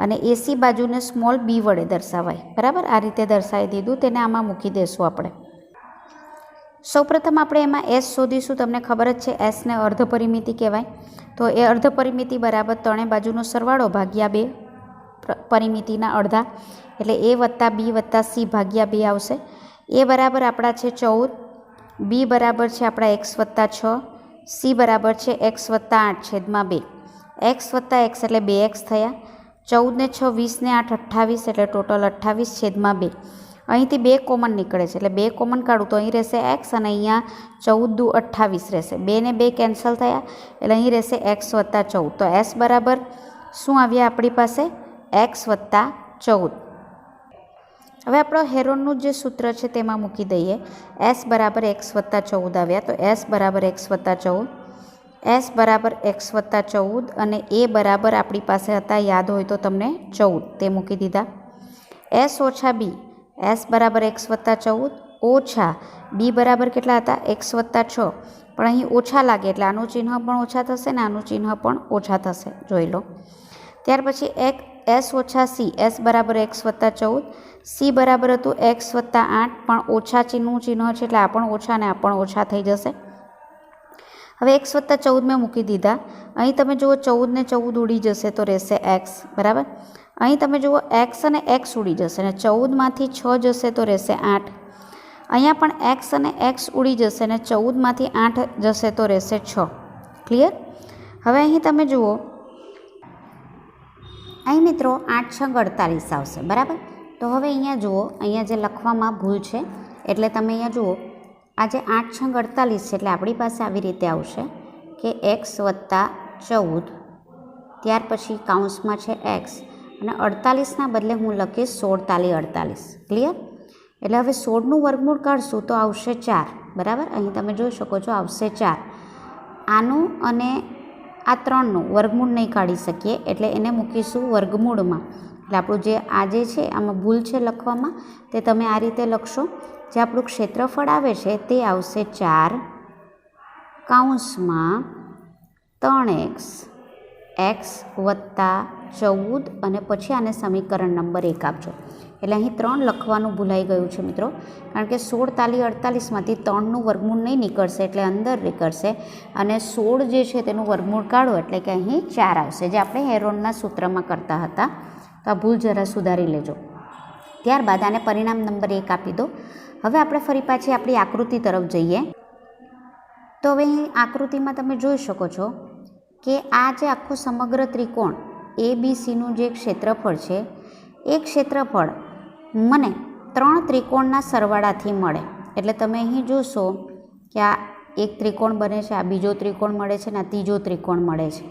અને એસી બાજુને સ્મોલ બી વડે દર્શાવાય, બરાબર? આ રીતે દર્શાવી દીધું, તેને આમાં મૂકી દઈશું આપણે. સૌપ્રથમ આપણે એમાં એસ શોધીશું. તમને ખબર જ છે એસને અર્ધ પરિમિતિ કહેવાય. તો એ અર્ધ પરિમિતિ બરાબર ત્રણેય બાજુનો સરવાળો ભાગ્યા 2 પરિમિતિના અડધા, એટલે એ વત્તા બી વત્તા સી ભાગ્યા 2 આવશે. એ બરાબર આપણા છે 14, બી બરાબર છે આપણા એક્સ વત્તા 6, સી બરાબર છે એક્સ વત્તા 8/2. એક્સ વત્તા એક્સ એટલે 2x થયા. 14 ને 6 20 ને 8 28, એટલે ટોટલ 28/2. અહીંથી 2 કોમન નીકળે છે, એટલે 2 કોમન કાઢું તો અહીં રહેશે એક્સ અને અહીંયા 14 દુ 28 રહેશે. 2 ને 2 કેન્સલ થયા, એટલે અહીં રહેશે એક્સ વત્તા 14. તો એસ બરાબર શું આવ્યા આપણી પાસે? એક્સ વત્તા 14. હવે આપણો હેરોનનું જે સૂત્ર છે તેમાં મૂકી દઈએ. એસ બરાબર એક્સ વત્તા 14 આવ્યા, તો એસ બરાબર એક્સ વત્તા 14, એસ બરાબર એક્સ વત્તા 14 અને એ બરાબર આપણી પાસે હતા, યાદ હોય તો તમને 14, તે મૂકી દીધા. એસ ઓછા બી, એસ બરાબર એક્સ વત્તા 14 ઓછા બી બરાબર કેટલા હતા? એક્સ વત્તા 6, પણ અહીં ઓછા લાગે એટલે આનું ચિહ્ન પણ ઓછા થશે ને આનું ચિહ્ન પણ ઓછા થશે, જોઈ લો. ત્યાર પછી એસ ઓછા સી, એસ બરાબર એક્સ વત્તા 14, સી બરાબર હતું એક્સ વત્તા 8, પણ ઓછા ચિહ્નનું ચિહ્ન છે એટલે આ પણ ઓછા ને આ પણ ઓછા થઈ જશે. હવે એક્સ વત્તા 14 મેં મૂકી દીધા. અહીં તમે જુઓ 14 ને 14 ઉડી જશે તો રહેશે એક્સ, બરાબર? અહીં તમે જુઓ એક્સ અને એક્સ ઉડી જશે અને 14માંથી 6 જશે તો રહેશે 8. અહીંયા પણ એક્સ અને એક્સ ઉડી જશે અને 14માંથી 8 જશે તો રહેશે 6. ક્લિયર? હવે અહીં તમે જુઓ, અહીં મિત્રો 8 6 48 આવશે, બરાબર. તો હવે અહીંયા જુઓ, અહીંયા જે લખવામાં ભૂલ છે એટલે તમે અહીંયા જુઓ, આ જે 8 6 48 છે એટલે આપણી પાસે આવી રીતે આવશે કે એક્સ વત્તા 14, ત્યાર પછી કાઉન્સમાં છે એક્સ, અને 48ના બદલે હું લખીશ 16 તાલી 48. ક્લિયર? એટલે હવે 16નું વર્ગમૂળ કાઢશું તો આવશે 4, બરાબર. અહીં તમે જોઈ શકો છો આવશે 4. આનું અને આ 3નું વર્ગમૂળ નહીં કાઢી શકીએ એટલે એને મૂકીશું વર્ગમૂળમાં. એટલે આપણું જે આ જે છે આમાં ભૂલ છે લખવામાં, તે તમે આ રીતે લખશો. જે આપણું ક્ષેત્રફળ આવે છે તે આવશે 4 કાઉન્સમાં 3x એક્સ વત્તા 14, અને પછી આને સમીકરણ નંબર 1 આપજો. એટલે અહીં 3 લખવાનું ભૂલાઈ ગયું છે મિત્રો, કારણ કે 16 તાલી 48માંથી 3નું વર્ગમૂળ નહીં નીકળશે એટલે અંદર નીકળશે, અને 16 જે છે તેનું વર્ગમૂળ કાઢો એટલે કે અહીં 4 આવશે, જે આપણે હેરોનના સૂત્રમાં કરતા હતા. તો આ ભૂલ જરા સુધારી લેજો. ત્યારબાદ આને પરિણામ નંબર 1 આપી દો. હવે આપણે ફરી પાછી આપણી આકૃતિ તરફ જઈએ. તો હવે અહીં આકૃતિમાં તમે જોઈ શકો છો કે આ જે આખો સમગ્ર ત્રિકોણ ABCનું જે ક્ષેત્રફળ છે એ ક્ષેત્રફળ મને 3 ત્રિકોણના સરવાળાથી મળે. એટલે તમે અહીં જોશો કે આ એક ત્રિકોણ બને છે, આ બીજો ત્રિકોણ મળે છે, અને આ ત્રીજો ત્રિકોણ મળે છે.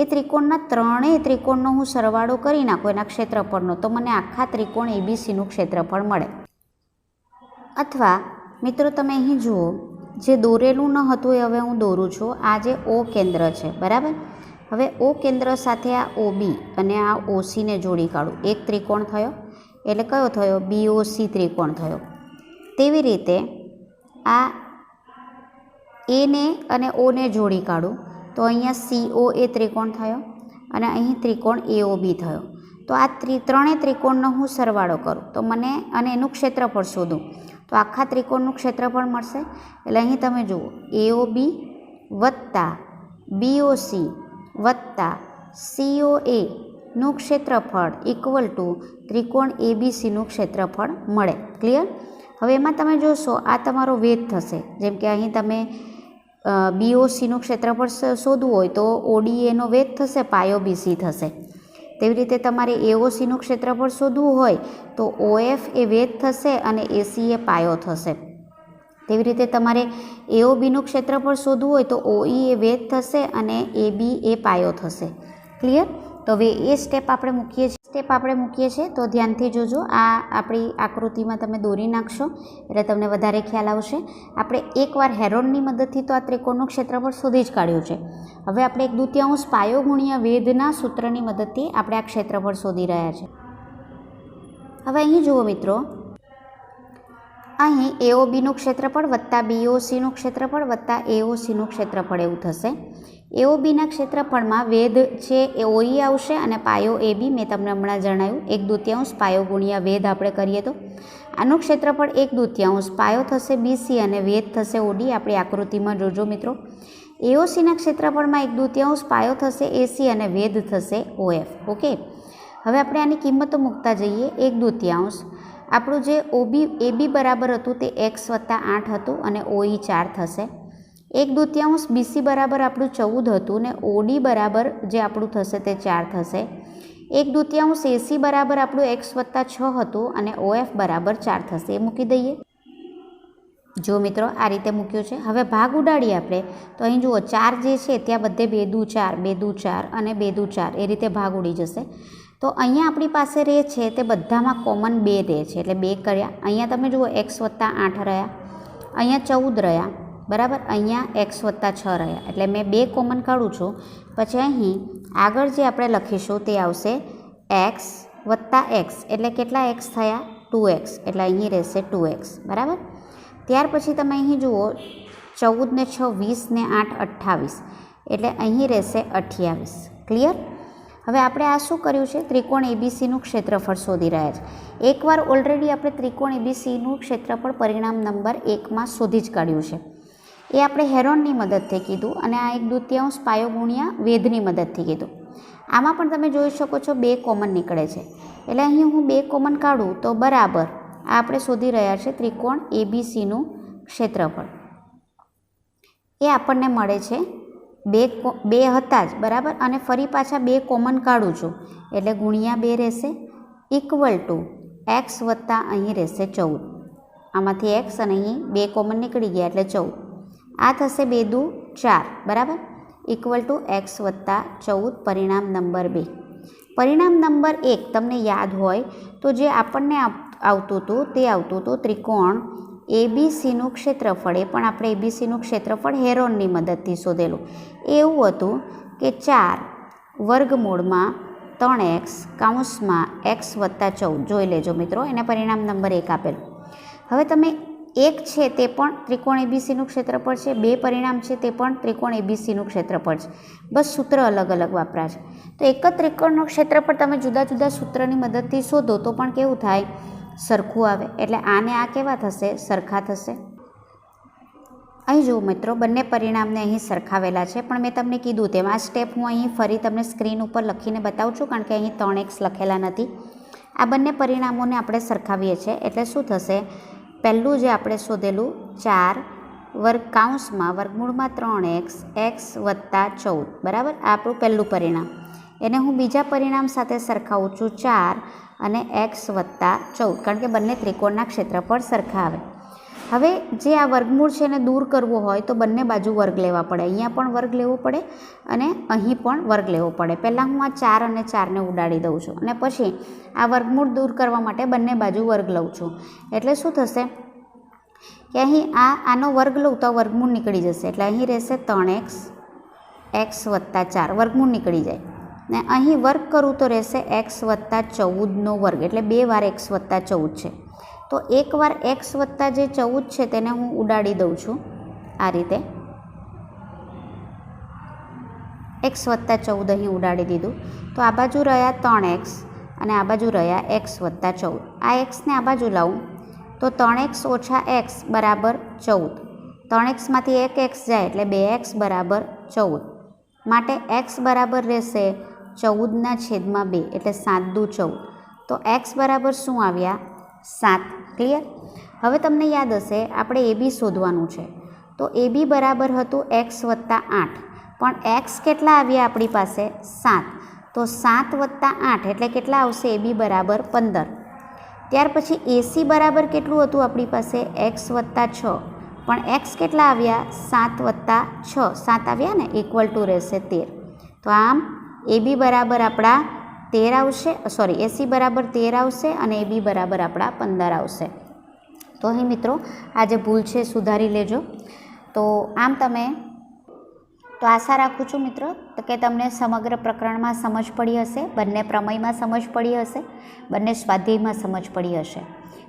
એ ત્રિકોણના ત્રણેય ત્રિકોણનો હું સરવાળો કરી નાખું એના ક્ષેત્રફળનો, તો મને આખા ત્રિકોણ ABCનું ક્ષેત્રફળ મળે. અથવા મિત્રો તમે અહીં જુઓ, જે દોરેલું ન હતું એ હવે હું દોરું છું. આ જે O કેન્દ્ર છે, બરાબર. હવે O કેન્દ્ર સાથે આ OB અને આ OCને જોડી કાઢું. એક ત્રિકોણ થયો, એટલે કયો થયો? BOC ત્રિકોણ થયો. તેવી રીતે આ A ને અને O ને જોડી કાઢું તો અહીંયા COA ત્રિકોણ થયો, અને અહીં ત્રિકોણ AOB થયો. તો આ ત્રણેય ત્રિકોણનો હું સરવાળો કરું તો મને, અને એનું ક્ષેત્રફળ શોધું તો આખા ત્રિકોણનું ક્ષેત્રફળ મળશે. એટલે અહીં તમે જુઓ, AOB વત્તા BOC વત્તા COAનું ક્ષેત્રફળ ઇક્વલ ટુ ત્રિકોણ ABCનું ક્ષેત્રફળ મળે. ક્લિયર? હવે એમાં તમે જોશો આ તમારો વેધ થશે. જેમ કે અહીં તમે BOCનું ક્ષેત્રફળ શોધવું હોય તો ODAનો વેધ થશે, પાયો BC થશે. તેવી રીતે તમારે AOCનું ક્ષેત્રફળ શોધવું હોય તો OF એ વેધ થશે અને AC એ પાયો થશે. તેવી રીતે તમારે AOBનું ક્ષેત્રફળ શોધવું હોય તો OE એ વેધ થશે અને AB એ પાયો થશે. ક્લિયર? તો હવે એ સ્ટેપ આપણે મૂકીએ છીએ તો ધ્યાનથી જોજો. આ આપણી આકૃતિમાં તમે દોરી નાખશો એટલે તમને વધારે ખ્યાલ આવશે. આપણે એકવાર હેરોનની મદદથી તો આ ત્રિકોણનું ક્ષેત્રફળ શોધી જ કાઢ્યું છે. હવે આપણે 1/2 પાયો ગુણ્યા વેધના સૂત્રની મદદથી આપણે આ ક્ષેત્રફળ શોધી રહ્યા છીએ. હવે અહીં જુઓ મિત્રો, અહીં AOBનું ક્ષેત્રફળ વત્તા BOCનું ક્ષેત્રફળ વત્તા AOCનું ક્ષેત્રફળ એવું થશે. AOBના ક્ષેત્રફળમાં વેધ છે એ OE આવશે અને પાયો AB મેં તમને હમણાં જણાવ્યું 1/2 પાયો ગુણ્યા વેધ આપણે કરીએ તો આનું ક્ષેત્રફળ 1/2 પાયો થશે BC અને વેધ થશે OD. આપણી આકૃતિમાં જોજો મિત્રો, AOCના ક્ષેત્રફળમાં 1/2 પાયો થશે AC અને વેધ થશે OF. ઓકે, હવે આપણે આની કિંમતો મૂકતા જઈએ. 1/2 આપણું જે AB બરાબર હતું તે x વત્તા 8 હતું અને OE 4 થશે. 1/2 BC બરાબર આપણું 14 હતું ને OD બરાબર જે આપણું થશે તે 4 થશે. 1/2 AC બરાબર આપણું x વત્તા 6 હતું અને OF બરાબર 4 થશે. એ મૂકી દઈએ. જો મિત્રો આ રીતે મૂક્યું છે. હવે ભાગ ઉડાડીએ આપણે તો અહીં જુઓ 4 જે છે ત્યાં બધે 2/4 2/4 અને 2/4 એ રીતે ભાગ ઉડી જશે. તો અહીંયા આપણી પાસે રહે છે તે બધામાં કોમન 2 રહે છે એટલે 2 કર્યા. અહીંયા તમે જુઓ x વત્તા 8 રહ્યા, અહીંયા 14 રહ્યા, બરાબર. અહીંયા x વત્તા 6 રહ્યા એટલે મેં 2 કોમન કાઢું છું. પછી અહીં આગળ જે આપણે લખીશું તે આવશે x વત્તા x એટલે કેટલા x થયા? 2x એટલે અહીં રહેશે 2x, બરાબર. ત્યાર પછી તમે અહીં જુઓ 14 ને 6 20 ને 8 28 એટલે અહીં રહેશે 28. ક્લિયર? હવે આપણે આ શું કર્યું છે? ત્રિકોણ ABCનું ક્ષેત્રફળ શોધી રહ્યા છે. એકવાર ઓલરેડી આપણે ત્રિકોણ ABCનું ક્ષેત્રફળ પરિણામ નંબર 1માં શોધી જ કાઢ્યું છે. એ આપણે હેરોનની મદદથી કીધું અને આ 1/2 પાયો ગુણ્યા વેધની મદદથી કીધું. આમાં પણ તમે જોઈ શકો છો 2 કોમન નીકળે છે, એટલે અહીં હું 2 કોમન કાઢું તો બરાબર આ આપણે શોધી રહ્યા છે ત્રિકોણ ABCનું ક્ષેત્રફળ એ આપણને મળે છે 2 હતા જ બરાબર, અને ફરી પાછા 2 કોમન કાઢું છું એટલે ગુણ્યા 2 રહેશે ઇક્વલ ટુ x વત્તા અહીં રહેશે 14, આમાંથી x અને અહીં 2 કોમન નીકળી ગયા એટલે 14, આ થશે 2 દુ 4 બરાબર, ઇક્વલ ટુ x વત્તા 14 પરિણામ નંબર 2. પરિણામ નંબર 1 તમને યાદ હોય તો જે આપણને આવતું હતું તે આવતું હતું ત્રિકોણ ABCનું ક્ષેત્રફળ, એ પણ આપણે ABCનું ક્ષેત્રફળ હેરોનની મદદથી શોધેલું. એવું હતું કે 4 વર્ગમૂળમાં 3x કૌંસમાં x વત્તા 14 જોઈ લેજો મિત્રો, એને પરિણામ નંબર 1 આપેલું. હવે તમે 1 છે તે પણ ત્રિકોણ ABCનું ક્ષેત્રફળ છે, 2 પરિણામ છે તે પણ ત્રિકોણ ABCનું ક્ષેત્રફળ છે, બસ સૂત્ર અલગ અલગ વાપરા છે. તો એક જ ત્રિકોણનું ક્ષેત્રફળ તમે જુદા જુદા સૂત્રની મદદથી શોધો તો પણ કેવું થાય, સરખું આવે. એટલે આને આ કેવા થશે, સરખા થશે. અહીં જુઓ મિત્રો, બંને પરિણામને અહીં સરખાવેલા છે, પણ મેં તમને કીધું તેમ આ સ્ટેપ હું અહીં ફરી તમને સ્ક્રીન ઉપર લખીને બતાવું છું, કારણ કે અહીં 3x લખેલા નથી. આ બંને પરિણામોને આપણે સરખાવીએ છીએ એટલે શું થશે, પહેલું જે આપણે શોધેલું 4 વર્ગ કૌંસમાં વર્ગમૂળમાં 3x x વત્તા 14 બરાબર, આ આપણું પહેલું પરિણામ. એને હું બીજા પરિણામ સાથે સરખાવું છું 4 અને x વત્તા 14, કારણ કે બંને ત્રિકોણના ક્ષેત્રફળ સરખા આવે. હવે જે આ વર્ગમૂળ છે એને દૂર કરવો હોય તો બંને બાજુ વર્ગ લેવા પડે, અહીંયા પણ વર્ગ લેવો પડે અને અહીં પણ વર્ગ લેવો પડે. પહેલાં હું આ 4 અને 4ને ઉડાડી દઉં છું અને પછી આ વર્ગમૂળ દૂર કરવા માટે બંને બાજુ વર્ગ લઉં છું. એટલે શું થશે કે અહીં આનો વર્ગ લઉં તો વર્ગમૂળ નીકળી જશે, એટલે અહીં રહેશે 3x x વત્તા 4 વર્ગમૂળ નીકળી જાય, ને અહીં વર્ગ કરું તો રહેશે x વત્તા 14નો વર્ગ, એટલે 2 વાર x વત્તા 14 છે. તો એક વાર x વત્તા જે 14 છે તેને હું ઉડાડી દઉં છું આ રીતે, x વત્તા 14 અહીં ઉડાડી દીધું. તો આ બાજુ રહ્યા 3x અને આ બાજુ રહ્યા x વત્તા 14. આ xને આ બાજુ લાવું તો 3x ઓછા x બરાબર 14, 3xમાંથી 1 x જાય એટલે 2x બરાબર 14, માટે x બરાબર રહેશે 14/2 એટલે 7 દુ 14. તો x બરાબર શું આવ્યા, 7. ક્લિયર. હવે તમને યાદ હશે આપણે AB શોધવાનું છે, તો AB બરાબર હતું x વત્તા 8, પણ x કેટલા આવ્યા આપણી પાસે 7, તો 7 વત્તા 8 એટલે કેટલા આવશે, AB બરાબર 15. ત્યાર પછી AC બરાબર કેટલું હતું આપણી પાસે, x વત્તા 6, પણ x કેટલા આવ્યા 7 વત્તા 6, 7 આવ્યા ને, ઇક્વલ ટુ રહેશે 13. તો આમ AB બરાબર આપણા 13 આવશે, સોરી AC બરાબર 13 આવશે અને AB બરાબર આપણા 15 આવશે. તો અહીં મિત્રો આ જે ભૂલ છે સુધારી લેજો. તો આમ તમે, તો આશા રાખું છું મિત્રો કે તમને સમગ્ર પ્રકરણમાં સમજ પડી હશે, બંને પ્રમેયમાં સમજ પડી હશે, બંને સ્વાધ્યાયમાં સમજ પડી હશે.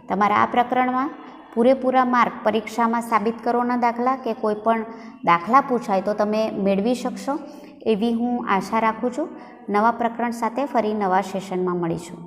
તમારા આ પ્રકરણમાં પૂરેપૂરા માર્ક પરીક્ષામાં સાબિત કરોના દાખલા કે કોઈ પણ દાખલા પૂછાય તો તમે મેળવી શકશો એવી હું આશા રાખું છું. નવા પ્રકરણ સાથે ફરી નવા સેશનમાં મળીશું.